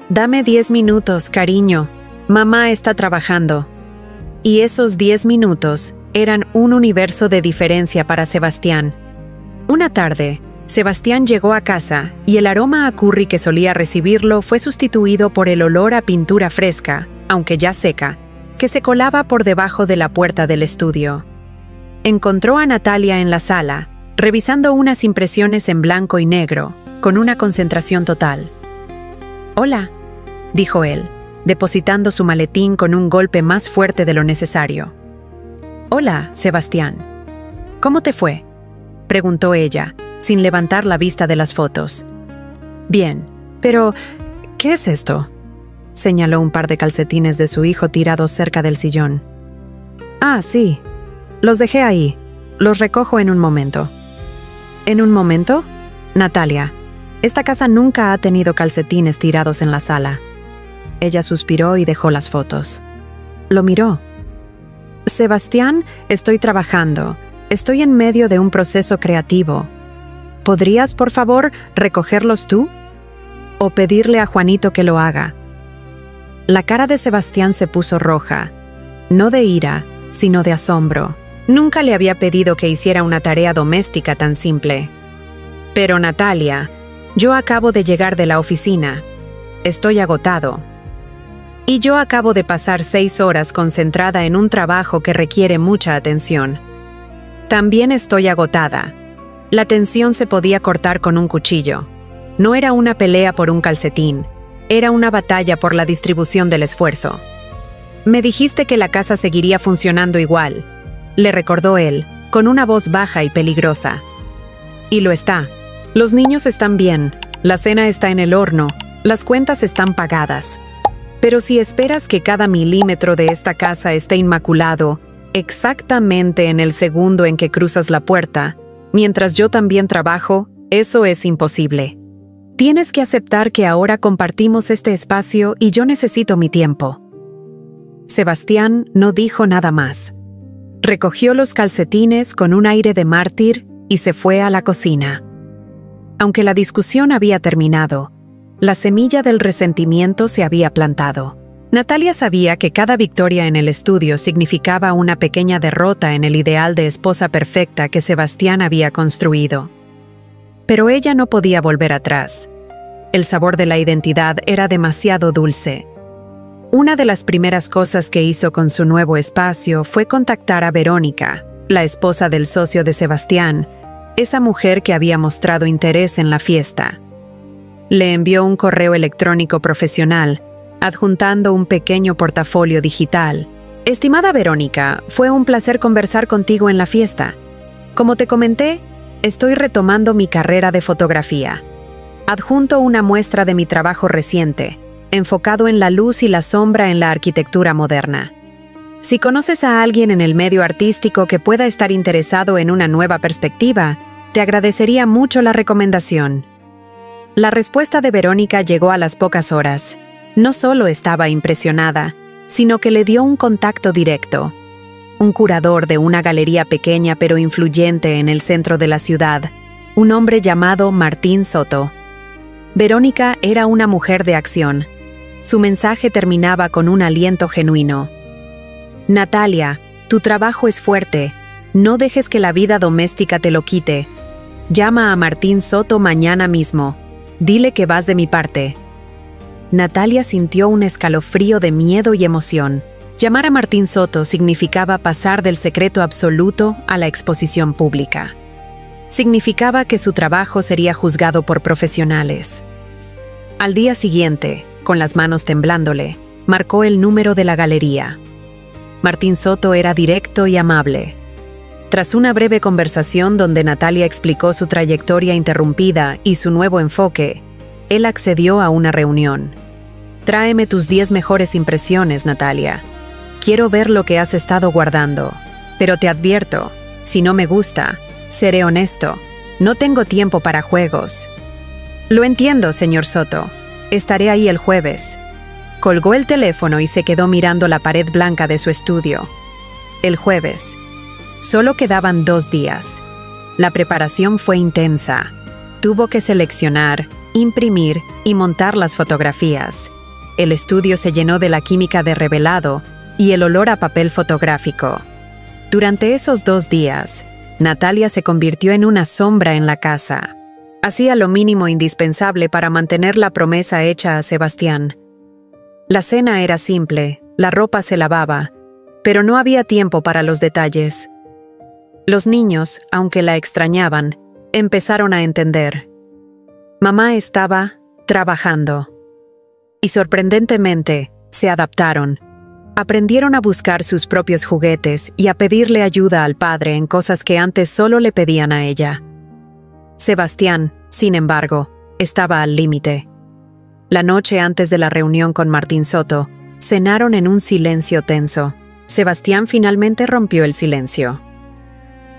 «Dame 10 minutos, cariño, mamá está trabajando». Y esos 10 minutos eran un universo de diferencia para Sebastián. Una tarde, Sebastián llegó a casa y el aroma a curry que solía recibirlo fue sustituido por el olor a pintura fresca, aunque ya seca, que se colaba por debajo de la puerta del estudio. Encontró a Natalia en la sala, revisando unas impresiones en blanco y negro, con una concentración total. «Hola», dijo él, depositando su maletín con un golpe más fuerte de lo necesario. «Hola, Sebastián. ¿Cómo te fue?», preguntó ella, sin levantar la vista de las fotos. «Bien, pero ¿qué es esto?», señaló un par de calcetines de su hijo tirados cerca del sillón. Ah, sí. Los dejé ahí. Los recojo en un momento. ¿En un momento? Natalia, esta casa nunca ha tenido calcetines tirados en la sala. Ella suspiró y dejó las fotos. Lo miró. Sebastián, estoy trabajando. Estoy en medio de un proceso creativo. ¿Podrías, por favor, recogerlos tú? ¿O pedirle a Juanito que lo haga? La cara de Sebastián se puso roja, no de ira, sino de asombro. Nunca le había pedido que hiciera una tarea doméstica tan simple. Pero Natalia, yo acabo de llegar de la oficina. Estoy agotado. Y yo acabo de pasar 6 horas concentrada en un trabajo que requiere mucha atención. También estoy agotada. La tensión se podía cortar con un cuchillo. No era una pelea por un calcetín. Era una batalla por la distribución del esfuerzo. Me dijiste que la casa seguiría funcionando igual, le recordó él, con una voz baja y peligrosa. Y lo está. Los niños están bien, la cena está en el horno, las cuentas están pagadas. Pero si esperas que cada milímetro de esta casa esté inmaculado, exactamente en el segundo en que cruzas la puerta, mientras yo también trabajo, eso es imposible. Tienes que aceptar que ahora compartimos este espacio y yo necesito mi tiempo. Sebastián no dijo nada más. Recogió los calcetines con un aire de mártir y se fue a la cocina. Aunque la discusión había terminado, la semilla del resentimiento se había plantado. Natalia sabía que cada victoria en el estudio significaba una pequeña derrota en el ideal de esposa perfecta que Sebastián había construido. Pero ella no podía volver atrás. El sabor de la identidad era demasiado dulce. Una de las primeras cosas que hizo con su nuevo espacio fue contactar a Verónica, la esposa del socio de Sebastián, esa mujer que había mostrado interés en la fiesta. Le envió un correo electrónico profesional, adjuntando un pequeño portafolio digital. Estimada Verónica, fue un placer conversar contigo en la fiesta. Como te comenté, estoy retomando mi carrera de fotografía. Adjunto una muestra de mi trabajo reciente, enfocado en la luz y la sombra en la arquitectura moderna. Si conoces a alguien en el medio artístico que pueda estar interesado en una nueva perspectiva, te agradecería mucho la recomendación. La respuesta de Verónica llegó a las pocas horas. No solo estaba impresionada, sino que le dio un contacto directo. Un curador de una galería pequeña pero influyente en el centro de la ciudad, un hombre llamado Martín Soto. Verónica era una mujer de acción. Su mensaje terminaba con un aliento genuino. Natalia, tu trabajo es fuerte. No dejes que la vida doméstica te lo quite. Llama a Martín Soto mañana mismo. Dile que vas de mi parte. Natalia sintió un escalofrío de miedo y emoción. Llamar a Martín Soto significaba pasar del secreto absoluto a la exposición pública. Significaba que su trabajo sería juzgado por profesionales. Al día siguiente, con las manos temblándole, marcó el número de la galería. Martín Soto era directo y amable. Tras una breve conversación donde Natalia explicó su trayectoria interrumpida y su nuevo enfoque, él accedió a una reunión. Tráeme tus 10 mejores impresiones, Natalia. Quiero ver lo que has estado guardando. Pero te advierto, si no me gusta, seré honesto. No tengo tiempo para juegos. Lo entiendo, señor Soto. Estaré ahí el jueves. Colgó el teléfono y se quedó mirando la pared blanca de su estudio. El jueves. Solo quedaban 2 días. La preparación fue intensa. Tuvo que seleccionar, imprimir y montar las fotografías. El estudio se llenó de la química de revelado y el olor a papel fotográfico. Durante esos 2 días, Natalia se convirtió en una sombra en la casa. Hacía lo mínimo indispensable para mantener la promesa hecha a Sebastián. La cena era simple, la ropa se lavaba, pero no había tiempo para los detalles. Los niños, aunque la extrañaban, empezaron a entender. Mamá estaba trabajando. Y sorprendentemente, se adaptaron. Aprendieron a buscar sus propios juguetes y a pedirle ayuda al padre en cosas que antes solo le pedían a ella. Sebastián, sin embargo, estaba al límite. La noche antes de la reunión con Martín Soto, cenaron en un silencio tenso. Sebastián finalmente rompió el silencio.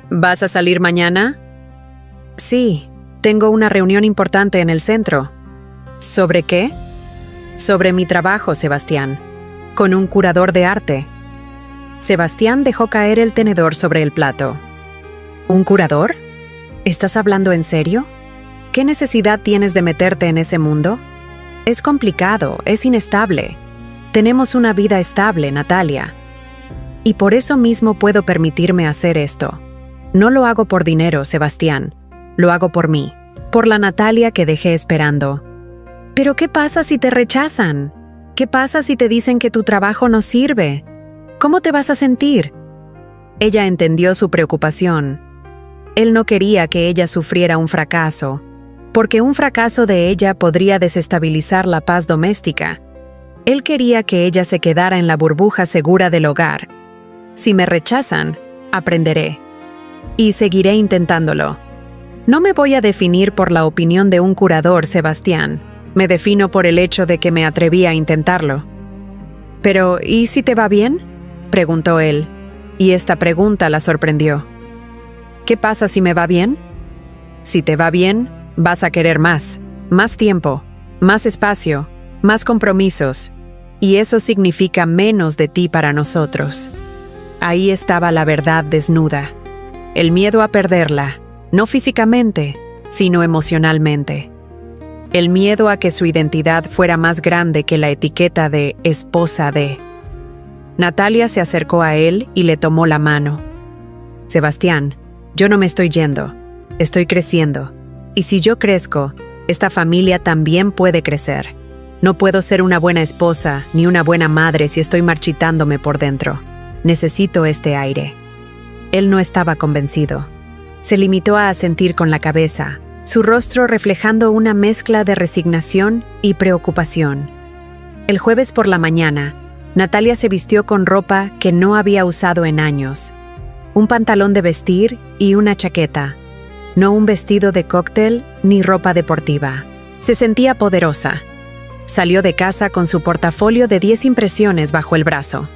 ¿Vas a salir mañana? Sí, tengo una reunión importante en el centro. ¿Sobre qué? Sobre mi trabajo, Sebastián. Con un curador de arte. Sebastián dejó caer el tenedor sobre el plato. ¿Un curador? ¿Estás hablando en serio? ¿Qué necesidad tienes de meterte en ese mundo? Es complicado, es inestable. Tenemos una vida estable, Natalia. Y por eso mismo puedo permitirme hacer esto. No lo hago por dinero, Sebastián. Lo hago por mí, por la Natalia que dejé esperando. ¿Pero qué pasa si te rechazan? ¿Qué pasa si te dicen que tu trabajo no sirve? ¿Cómo te vas a sentir? Ella entendió su preocupación. Él no quería que ella sufriera un fracaso, porque un fracaso de ella podría desestabilizar la paz doméstica. Él quería que ella se quedara en la burbuja segura del hogar. Si me rechazan, aprenderé. Y seguiré intentándolo. No me voy a definir por la opinión de un curador, Sebastián. Me defino por el hecho de que me atreví a intentarlo. Pero, ¿y si te va bien?, preguntó él, y esta pregunta la sorprendió. ¿Qué pasa si me va bien? Si te va bien, vas a querer más tiempo, más espacio, más compromisos, y eso significa menos de ti para nosotros. Ahí estaba la verdad desnuda. El miedo a perderla, no físicamente, sino emocionalmente. El miedo a que su identidad fuera más grande que la etiqueta de esposa de. Natalia se acercó a él y le tomó la mano. Sebastián, yo no me estoy yendo, estoy creciendo. Y si yo crezco, esta familia también puede crecer. No puedo ser una buena esposa ni una buena madre si estoy marchitándome por dentro. Necesito este aire. Él no estaba convencido. Se limitó a asentir con la cabeza, su rostro reflejando una mezcla de resignación y preocupación. El jueves por la mañana, Natalia se vistió con ropa que no había usado en años. Un pantalón de vestir y una chaqueta. No un vestido de cóctel ni ropa deportiva. Se sentía poderosa. Salió de casa con su portafolio de 10 impresiones bajo el brazo.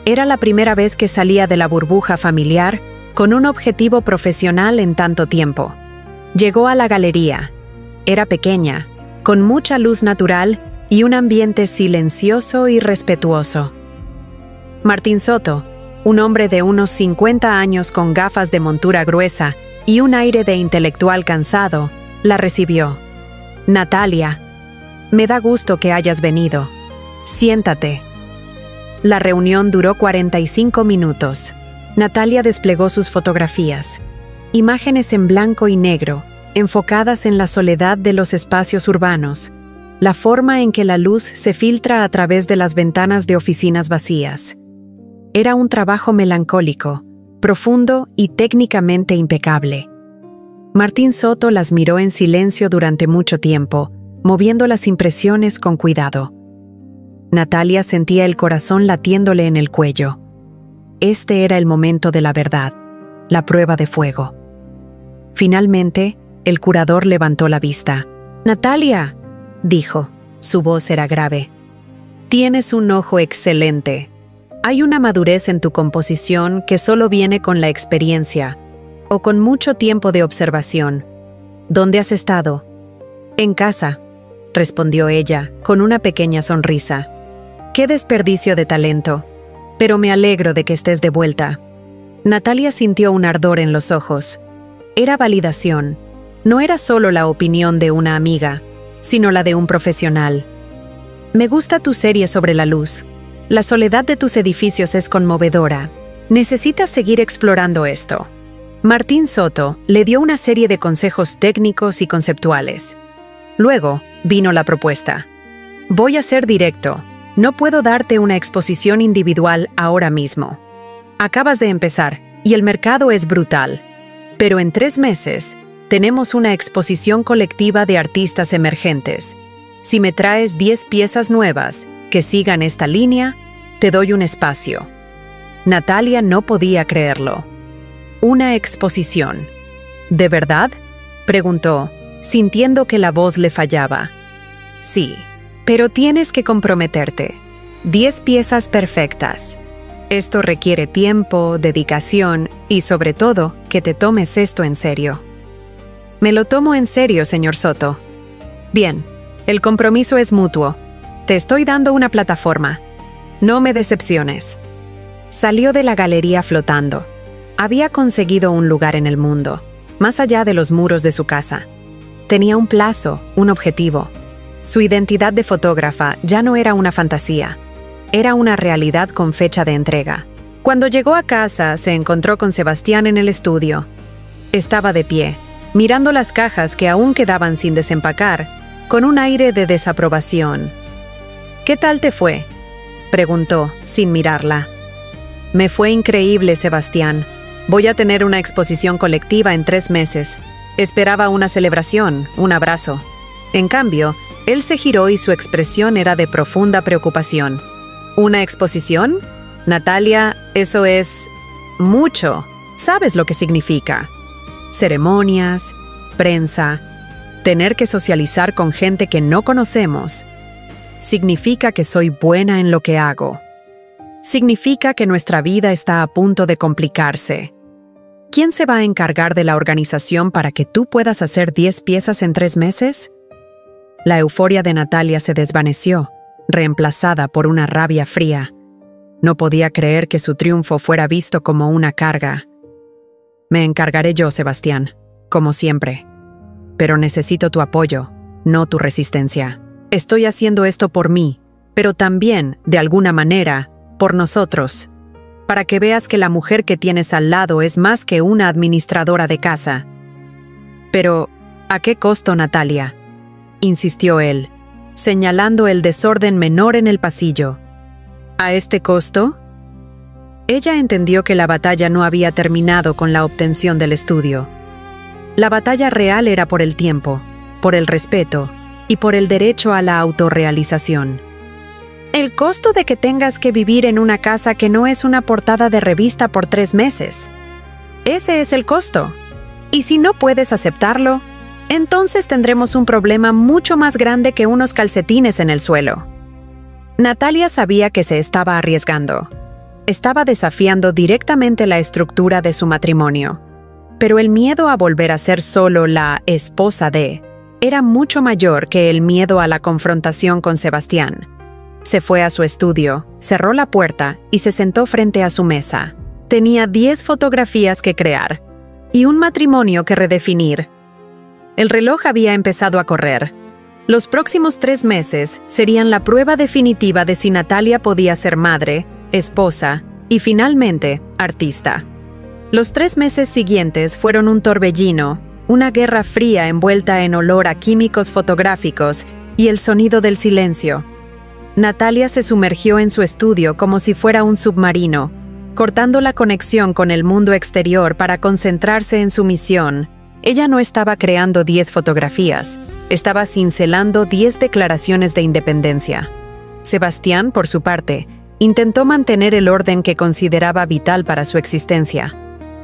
Era la primera vez que salía de la burbuja familiar con un objetivo profesional en tanto tiempo. Llegó a la galería. Era pequeña, con mucha luz natural y un ambiente silencioso y respetuoso. Martín Soto, un hombre de unos 50 años con gafas de montura gruesa y un aire de intelectual cansado, la recibió. Natalia, me da gusto que hayas venido. Siéntate. La reunión duró 45 minutos. Natalia desplegó sus fotografías. Imágenes en blanco y negro, enfocadas en la soledad de los espacios urbanos, la forma en que la luz se filtra a través de las ventanas de oficinas vacías. Era un trabajo melancólico, profundo y técnicamente impecable. Martín Soto las miró en silencio durante mucho tiempo, moviendo las impresiones con cuidado. Natalia sentía el corazón latiéndole en el cuello. Este era el momento de la verdad, la prueba de fuego. Finalmente, el curador levantó la vista. «Natalia», dijo, su voz era grave. «Tienes un ojo excelente. Hay una madurez en tu composición que solo viene con la experiencia, o con mucho tiempo de observación. ¿Dónde has estado?» «En casa», respondió ella, con una pequeña sonrisa. «Qué desperdicio de talento, pero me alegro de que estés de vuelta». Natalia sintió un ardor en los ojos. Era validación. No era solo la opinión de una amiga, sino la de un profesional. «Me gusta tu serie sobre la luz. La soledad de tus edificios es conmovedora. Necesitas seguir explorando esto». Martín Soto le dio una serie de consejos técnicos y conceptuales. Luego vino la propuesta. «Voy a ser directo. No puedo darte una exposición individual ahora mismo. Acabas de empezar y el mercado es brutal. Pero en 3 meses tenemos una exposición colectiva de artistas emergentes. Si me traes 10 piezas nuevas que sigan esta línea, te doy un espacio». Natalia no podía creerlo. «¿Una exposición? ¿De verdad?», preguntó, sintiendo que la voz le fallaba. «Sí, pero tienes que comprometerte. 10 piezas perfectas. Esto requiere tiempo, dedicación y, sobre todo, que te tomes esto en serio. Me lo tomo en serio, señor Soto. Bien, el compromiso es mutuo. Te estoy dando una plataforma. No me decepciones. Salió de la galería flotando. Había conseguido un lugar en el mundo, más allá de los muros de su casa. Tenía un plazo, un objetivo. Su identidad de fotógrafa ya no era una fantasía. Era una realidad con fecha de entrega. Cuando llegó a casa, se encontró con Sebastián en el estudio. Estaba de pie, mirando las cajas que aún quedaban sin desempacar, con un aire de desaprobación. «¿Qué tal te fue?», preguntó, sin mirarla. «Me fue increíble, Sebastián. Voy a tener una exposición colectiva en 3 meses. Esperaba una celebración, un abrazo». En cambio, él se giró y su expresión era de profunda preocupación. ¿Una exposición? Natalia, eso es mucho. ¿Sabes lo que significa? Ceremonias, prensa, tener que socializar con gente que no conocemos. Significa que soy buena en lo que hago. Significa que nuestra vida está a punto de complicarse. ¿Quién se va a encargar de la organización para que tú puedas hacer 10 piezas en 3 meses? La euforia de Natalia se desvaneció, reemplazada por una rabia fría. No podía creer que su triunfo fuera visto como una carga. «Me encargaré yo, Sebastián, como siempre. Pero necesito tu apoyo, no tu resistencia. Estoy haciendo esto por mí, pero también, de alguna manera, por nosotros. Para que veas que la mujer que tienes al lado es más que una administradora de casa». «Pero, ¿a qué costo, Natalia?», insistió él, señalando el desorden menor en el pasillo. «¿A este costo?». Ella entendió que la batalla no había terminado con la obtención del estudio. La batalla real era por el tiempo, por el respeto y por el derecho a la autorrealización. «El costo de que tengas que vivir en una casa que no es una portada de revista por 3 meses. Ese es el costo. Y si no puedes aceptarlo, entonces tendremos un problema mucho más grande que unos calcetines en el suelo». Natalia sabía que se estaba arriesgando. Estaba desafiando directamente la estructura de su matrimonio. Pero el miedo a volver a ser solo la esposa de era mucho mayor que el miedo a la confrontación con Sebastián. Se fue a su estudio, cerró la puerta y se sentó frente a su mesa. Tenía 10 fotografías que crear y un matrimonio que redefinir. El reloj había empezado a correr. Los próximos 3 meses serían la prueba definitiva de si Natalia podía ser madre, esposa y, finalmente, artista. Los 3 meses siguientes fueron un torbellino, una guerra fría envuelta en olor a químicos fotográficos y el sonido del silencio. Natalia se sumergió en su estudio como si fuera un submarino, cortando la conexión con el mundo exterior para concentrarse en su misión. Ella no estaba creando 10 fotografías, estaba cincelando 10 declaraciones de independencia. Sebastián, por su parte, intentó mantener el orden que consideraba vital para su existencia.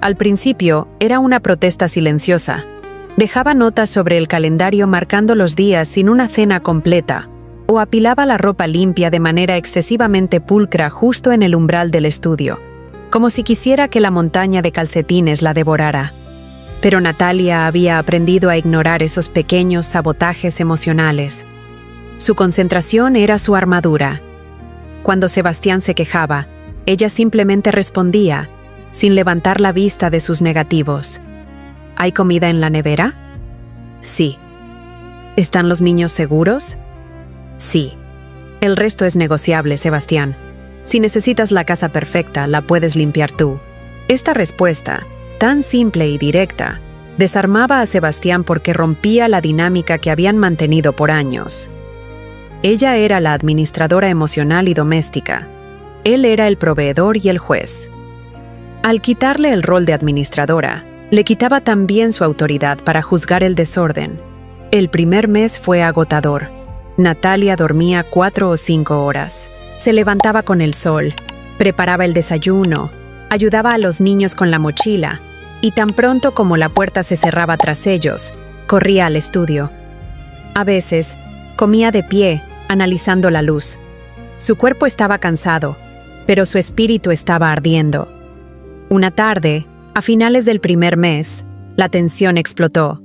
Al principio, era una protesta silenciosa. Dejaba notas sobre el calendario marcando los días sin una cena completa, o apilaba la ropa limpia de manera excesivamente pulcra justo en el umbral del estudio, como si quisiera que la montaña de calcetines la devorara. Pero Natalia había aprendido a ignorar esos pequeños sabotajes emocionales. Su concentración era su armadura. Cuando Sebastián se quejaba, ella simplemente respondía, sin levantar la vista de sus negativos. ¿Hay comida en la nevera? Sí. ¿Están los niños seguros? Sí. El resto es negociable, Sebastián. Si necesitas la casa perfecta, la puedes limpiar tú. Esta respuesta, tan simple y directa, desarmaba a Sebastián porque rompía la dinámica que habían mantenido por años. Ella era la administradora emocional y doméstica. Él era el proveedor y el juez. Al quitarle el rol de administradora, le quitaba también su autoridad para juzgar el desorden. El primer mes fue agotador. Natalia dormía 4 o 5 horas. Se levantaba con el sol, preparaba el desayuno, ayudaba a los niños con la mochila, y tan pronto como la puerta se cerraba tras ellos, corría al estudio. A veces, comía de pie, analizando la luz. Su cuerpo estaba cansado, pero su espíritu estaba ardiendo. Una tarde, a finales del primer mes, la tensión explotó.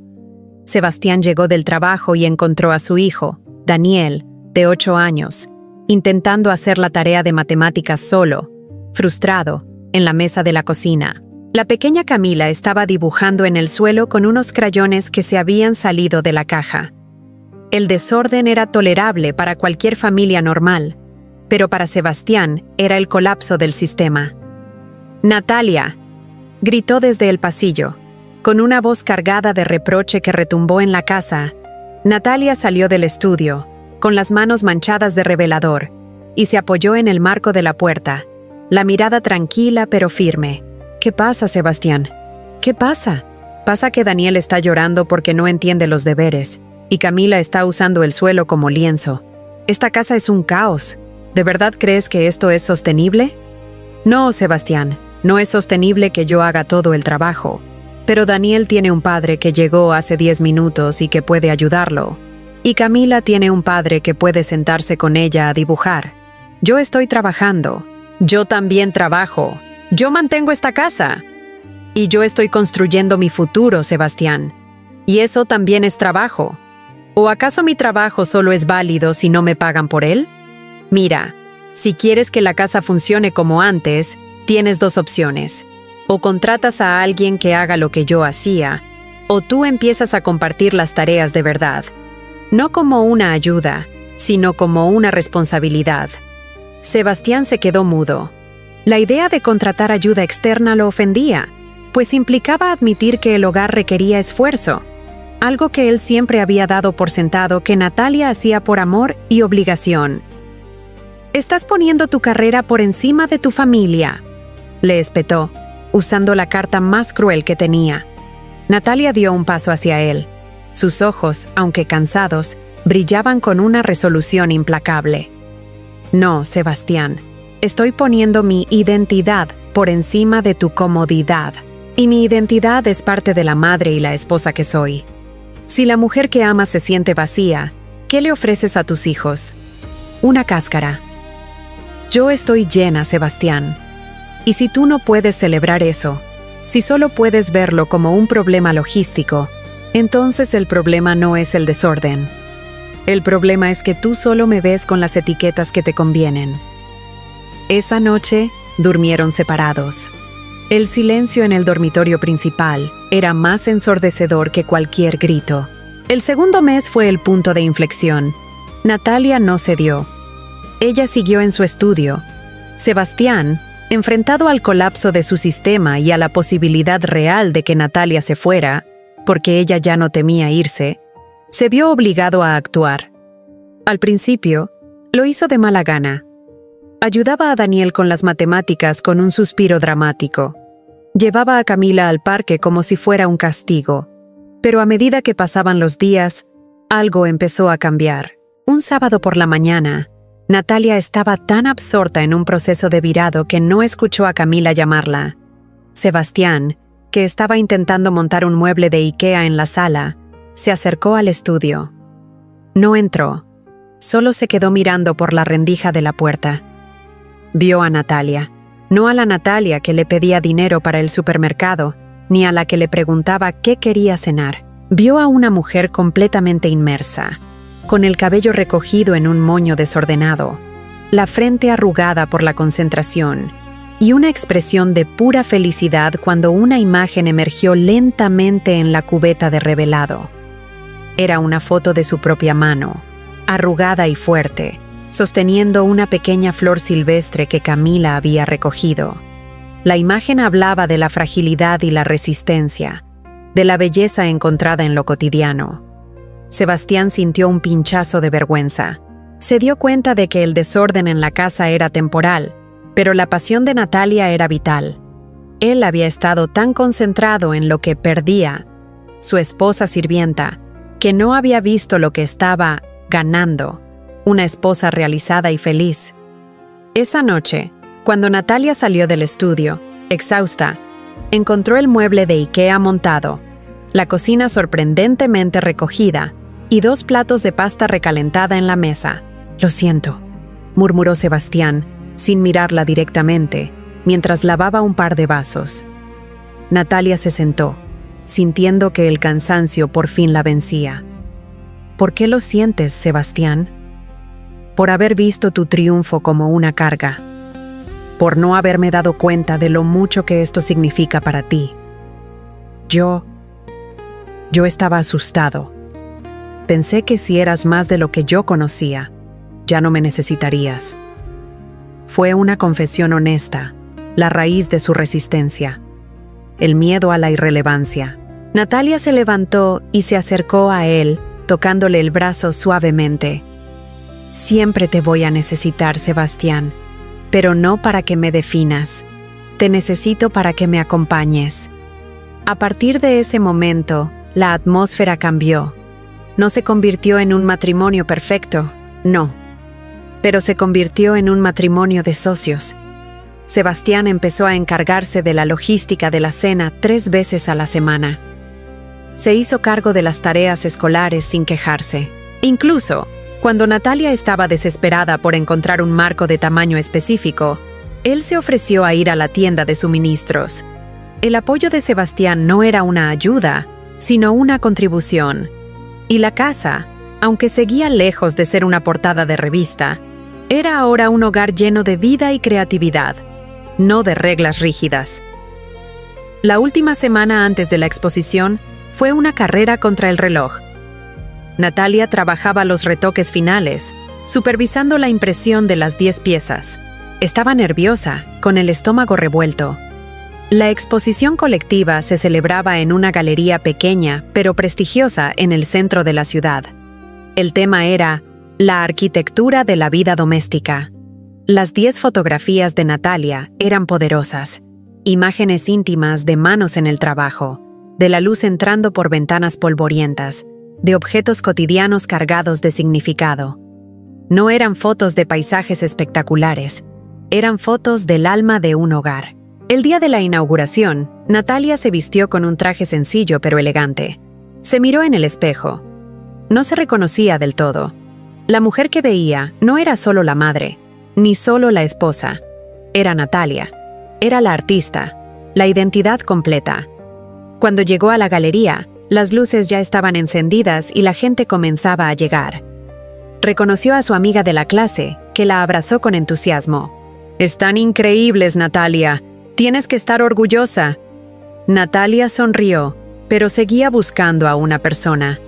Sebastián llegó del trabajo y encontró a su hijo, Daniel, de 8 años, intentando hacer la tarea de matemáticas solo, frustrado, en la mesa de la cocina. La pequeña Camila estaba dibujando en el suelo con unos crayones que se habían salido de la caja. El desorden era tolerable para cualquier familia normal, pero para Sebastián era el colapso del sistema. «Natalia», gritó desde el pasillo, con una voz cargada de reproche que retumbó en la casa. Natalia salió del estudio, con las manos manchadas de revelador, y se apoyó en el marco de la puerta, la mirada tranquila pero firme. «¿Qué pasa, Sebastián? ¿Qué pasa?» «Pasa que Daniel está llorando porque no entiende los deberes, y Camila está usando el suelo como lienzo. Esta casa es un caos. ¿De verdad crees que esto es sostenible?» «No, Sebastián, no es sostenible que yo haga todo el trabajo. Pero Daniel tiene un padre que llegó hace 10 minutos y que puede ayudarlo. Y Camila tiene un padre que puede sentarse con ella a dibujar. Yo estoy trabajando. Yo también trabajo. Yo mantengo esta casa. Y yo estoy construyendo mi futuro, Sebastián. Y eso también es trabajo. ¿O acaso mi trabajo solo es válido si no me pagan por él? Mira, si quieres que la casa funcione como antes, tienes 2 opciones. O contratas a alguien que haga lo que yo hacía, o tú empiezas a compartir las tareas de verdad. No como una ayuda, sino como una responsabilidad». Sebastián se quedó mudo. La idea de contratar ayuda externa lo ofendía, pues implicaba admitir que el hogar requería esfuerzo, algo que él siempre había dado por sentado que Natalia hacía por amor y obligación. «Estás poniendo tu carrera por encima de tu familia», le espetó, usando la carta más cruel que tenía. Natalia dio un paso hacia él. Sus ojos, aunque cansados, brillaban con una resolución implacable. «No, Sebastián, estoy poniendo mi identidad por encima de tu comodidad. Y mi identidad es parte de la madre y la esposa que soy. Si la mujer que amas se siente vacía, ¿qué le ofreces a tus hijos? Una cáscara. Yo estoy llena, Sebastián. Y si tú no puedes celebrar eso, si solo puedes verlo como un problema logístico, entonces el problema no es el desorden. El problema es que tú solo me ves con las etiquetas que te convienen». Esa noche, durmieron separados. El silencio en el dormitorio principal era más ensordecedor que cualquier grito. El segundo mes fue el punto de inflexión. Natalia no cedió. Ella siguió en su estudio. Sebastián, enfrentado al colapso de su sistema y a la posibilidad real de que Natalia se fuera, porque ella ya no temía irse, se vio obligado a actuar. Al principio, lo hizo de mala gana. Ayudaba a Daniel con las matemáticas con un suspiro dramático. Llevaba a Camila al parque como si fuera un castigo. Pero a medida que pasaban los días, algo empezó a cambiar. Un sábado por la mañana, Natalia estaba tan absorta en un proceso de virado que no escuchó a Camila llamarla. Sebastián, que estaba intentando montar un mueble de IKEA en la sala, se acercó al estudio. No entró, solo se quedó mirando por la rendija de la puerta. Vio a Natalia, no a la Natalia que le pedía dinero para el supermercado, ni a la que le preguntaba qué quería cenar. Vio a una mujer completamente inmersa, con el cabello recogido en un moño desordenado, la frente arrugada por la concentración, y una expresión de pura felicidad cuando una imagen emergió lentamente en la cubeta de revelado. Era una foto de su propia mano, arrugada y fuerte, sosteniendo una pequeña flor silvestre que Camila había recogido. La imagen hablaba de la fragilidad y la resistencia, de la belleza encontrada en lo cotidiano. Sebastián sintió un pinchazo de vergüenza. Se dio cuenta de que el desorden en la casa era temporal, pero la pasión de Natalia era vital. Él había estado tan concentrado en lo que perdía, su esposa sirvienta, que no había visto lo que estaba ganando, una esposa realizada y feliz. Esa noche, cuando Natalia salió del estudio, exhausta, encontró el mueble de IKEA montado, la cocina sorprendentemente recogida y 2 platos de pasta recalentada en la mesa. «Lo siento», murmuró Sebastián, sin mirarla directamente, mientras lavaba un par de vasos. Natalia se sentó, sintiendo que el cansancio por fin la vencía. ¿Por qué lo sientes, Sebastián? Por haber visto tu triunfo como una carga. Por no haberme dado cuenta de lo mucho que esto significa para ti. Yo estaba asustado. Pensé que si eras más de lo que yo conocía, ya no me necesitarías. Fue una confesión honesta, la raíz de su resistencia. El miedo a la irrelevancia. Natalia se levantó y se acercó a él, tocándole el brazo suavemente. Siempre te voy a necesitar, Sebastián, pero no para que me definas. Te necesito para que me acompañes. A partir de ese momento, la atmósfera cambió. No se convirtió en un matrimonio perfecto, no. Pero se convirtió en un matrimonio de socios. Sebastián empezó a encargarse de la logística de la cena 3 veces a la semana. Se hizo cargo de las tareas escolares sin quejarse. Incluso, cuando Natalia estaba desesperada por encontrar un marco de tamaño específico, él se ofreció a ir a la tienda de suministros. El apoyo de Sebastián no era una ayuda, sino una contribución. Y la casa, aunque seguía lejos de ser una portada de revista, era ahora un hogar lleno de vida y creatividad, no de reglas rígidas. La última semana antes de la exposición fue una carrera contra el reloj. Natalia trabajaba los retoques finales, supervisando la impresión de las 10 piezas. Estaba nerviosa, con el estómago revuelto. La exposición colectiva se celebraba en una galería pequeña pero prestigiosa en el centro de la ciudad. El tema era la arquitectura de la vida doméstica. Las 10 fotografías de Natalia eran poderosas, imágenes íntimas de manos en el trabajo, de la luz entrando por ventanas polvorientas, de objetos cotidianos cargados de significado. No eran fotos de paisajes espectaculares, eran fotos del alma de un hogar. El día de la inauguración, Natalia se vistió con un traje sencillo pero elegante. Se miró en el espejo. No se reconocía del todo. La mujer que veía no era solo la madre, ni solo la esposa. Era Natalia. Era la artista, la identidad completa. Cuando llegó a la galería, las luces ya estaban encendidas y la gente comenzaba a llegar. Reconoció a su amiga de la clase, que la abrazó con entusiasmo. «Están increíbles, Natalia. Tienes que estar orgullosa». Natalia sonrió, pero seguía buscando a una persona.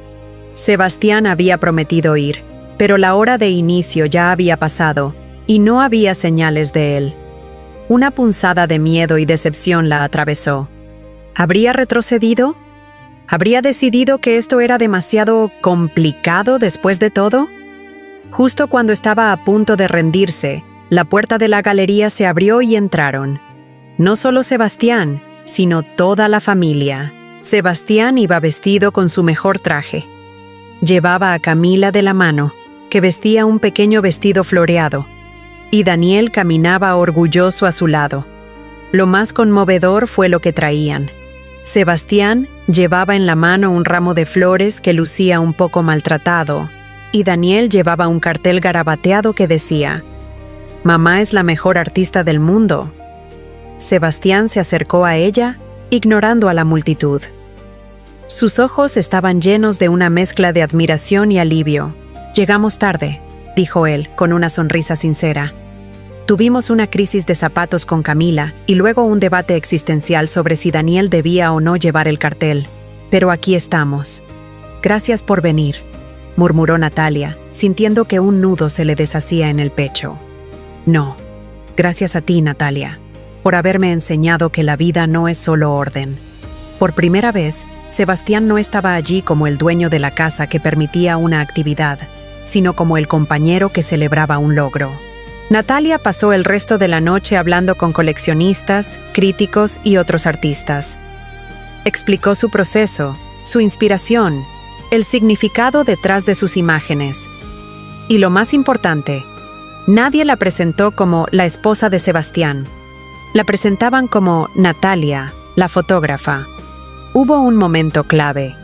Sebastián había prometido ir, pero la hora de inicio ya había pasado, y no había señales de él. Una punzada de miedo y decepción la atravesó. ¿Habría retrocedido? ¿Habría decidido que esto era demasiado complicado después de todo? Justo cuando estaba a punto de rendirse, la puerta de la galería se abrió y entraron. No solo Sebastián, sino toda la familia. Sebastián iba vestido con su mejor traje. Llevaba a Camila de la mano, que vestía un pequeño vestido floreado, y Daniel caminaba orgulloso a su lado. Lo más conmovedor fue lo que traían. Sebastián llevaba en la mano un ramo de flores que lucía un poco maltratado, y Daniel llevaba un cartel garabateado que decía: «Mamá es la mejor artista del mundo». Sebastián se acercó a ella, ignorando a la multitud. Sus ojos estaban llenos de una mezcla de admiración y alivio. «Llegamos tarde», dijo él, con una sonrisa sincera. «Tuvimos una crisis de zapatos con Camila y luego un debate existencial sobre si Daniel debía o no llevar el cartel. Pero aquí estamos. Gracias por venir», murmuró Natalia, sintiendo que un nudo se le deshacía en el pecho. «No, gracias a ti, Natalia, por haberme enseñado que la vida no es solo orden». Por primera vez, Sebastián no estaba allí como el dueño de la casa que permitía una actividad, sino como el compañero que celebraba un logro. Natalia pasó el resto de la noche hablando con coleccionistas, críticos y otros artistas. Explicó su proceso, su inspiración, el significado detrás de sus imágenes. Y lo más importante, nadie la presentó como la esposa de Sebastián. La presentaban como Natalia, la fotógrafa. Hubo un momento clave.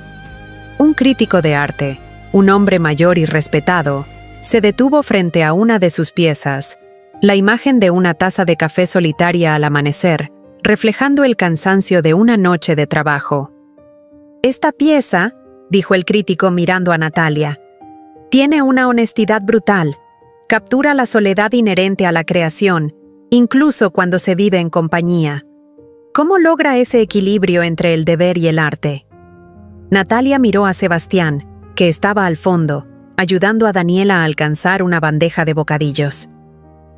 Un crítico de arte, un hombre mayor y respetado, se detuvo frente a una de sus piezas La imagen de una taza de café solitaria al amanecer, reflejando el cansancio de una noche de trabajo. «Esta pieza», dijo el crítico mirando a Natalia, «tiene una honestidad brutal. Captura la soledad inherente a la creación, incluso cuando se vive en compañía. ¿Cómo logra ese equilibrio entre el deber y el arte?» Natalia miró a Sebastián, que estaba al fondo, ayudando a Daniela a alcanzar una bandeja de bocadillos.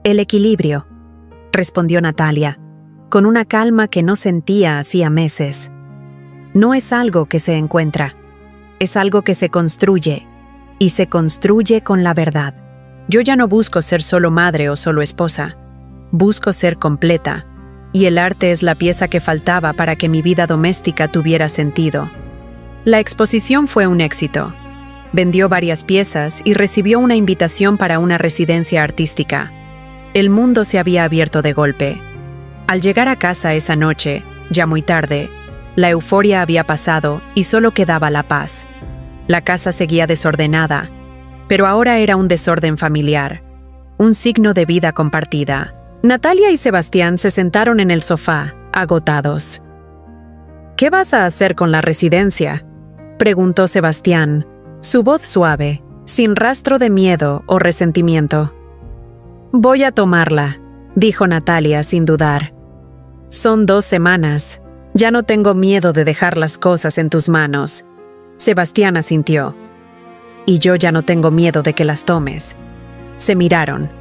«El equilibrio», respondió Natalia, con una calma que no sentía hacía meses. «No es algo que se encuentra, es algo que se construye, y se construye con la verdad. Yo ya no busco ser solo madre o solo esposa, busco ser completa, y el arte es la pieza que faltaba para que mi vida doméstica tuviera sentido». La exposición fue un éxito. Vendió varias piezas y recibió una invitación para una residencia artística. El mundo se había abierto de golpe. Al llegar a casa esa noche, ya muy tarde, la euforia había pasado y solo quedaba la paz. La casa seguía desordenada, pero ahora era un desorden familiar, un signo de vida compartida. Natalia y Sebastián se sentaron en el sofá, agotados. «¿Qué vas a hacer con la residencia?», preguntó Sebastián, su voz suave, sin rastro de miedo o resentimiento. «Voy a tomarla», dijo Natalia sin dudar. «Son 2 semanas. Ya no tengo miedo de dejar las cosas en tus manos». Sebastián asintió. «Y yo ya no tengo miedo de que las tomes». Se miraron.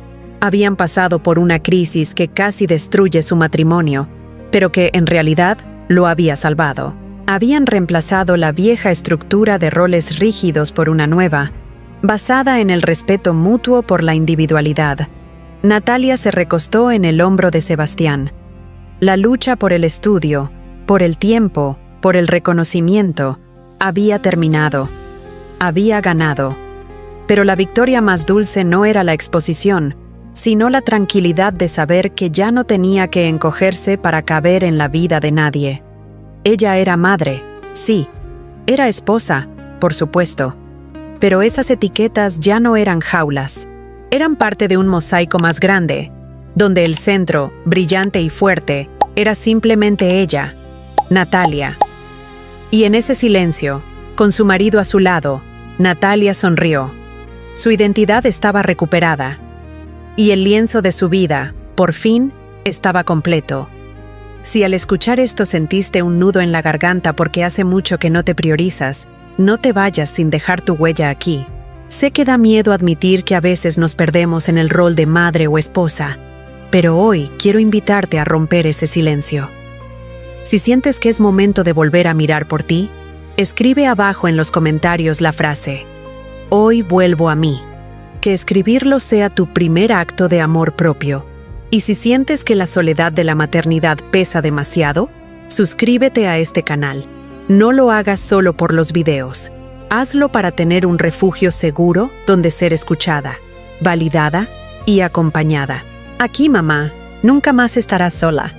Habían pasado por una crisis que casi destruye su matrimonio, pero que en realidad lo había salvado. Habían reemplazado la vieja estructura de roles rígidos por una nueva, basada en el respeto mutuo por la individualidad. Natalia se recostó en el hombro de Sebastián. La lucha por el estudio, por el tiempo, por el reconocimiento, había terminado. Había ganado. Pero la victoria más dulce no era la exposición, sino la tranquilidad de saber que ya no tenía que encogerse para caber en la vida de nadie. Ella era madre, sí. Era esposa, por supuesto. Pero esas etiquetas ya no eran jaulas. Eran parte de un mosaico más grande, donde el centro, brillante y fuerte, era simplemente ella, Natalia. Y en ese silencio, con su marido a su lado, Natalia sonrió. Su identidad estaba recuperada. Y el lienzo de su vida, por fin, estaba completo. Si al escuchar esto sentiste un nudo en la garganta porque hace mucho que no te priorizas, no te vayas sin dejar tu huella aquí. Sé que da miedo admitir que a veces nos perdemos en el rol de madre o esposa, pero hoy quiero invitarte a romper ese silencio. Si sientes que es momento de volver a mirar por ti, escribe abajo en los comentarios la frase: «Hoy vuelvo a mí». Que escribirlo sea tu primer acto de amor propio. Y si sientes que la soledad de la maternidad pesa demasiado, suscríbete a este canal. No lo hagas solo por los videos. Hazlo para tener un refugio seguro donde ser escuchada, validada y acompañada. Aquí, mamá, nunca más estarás sola.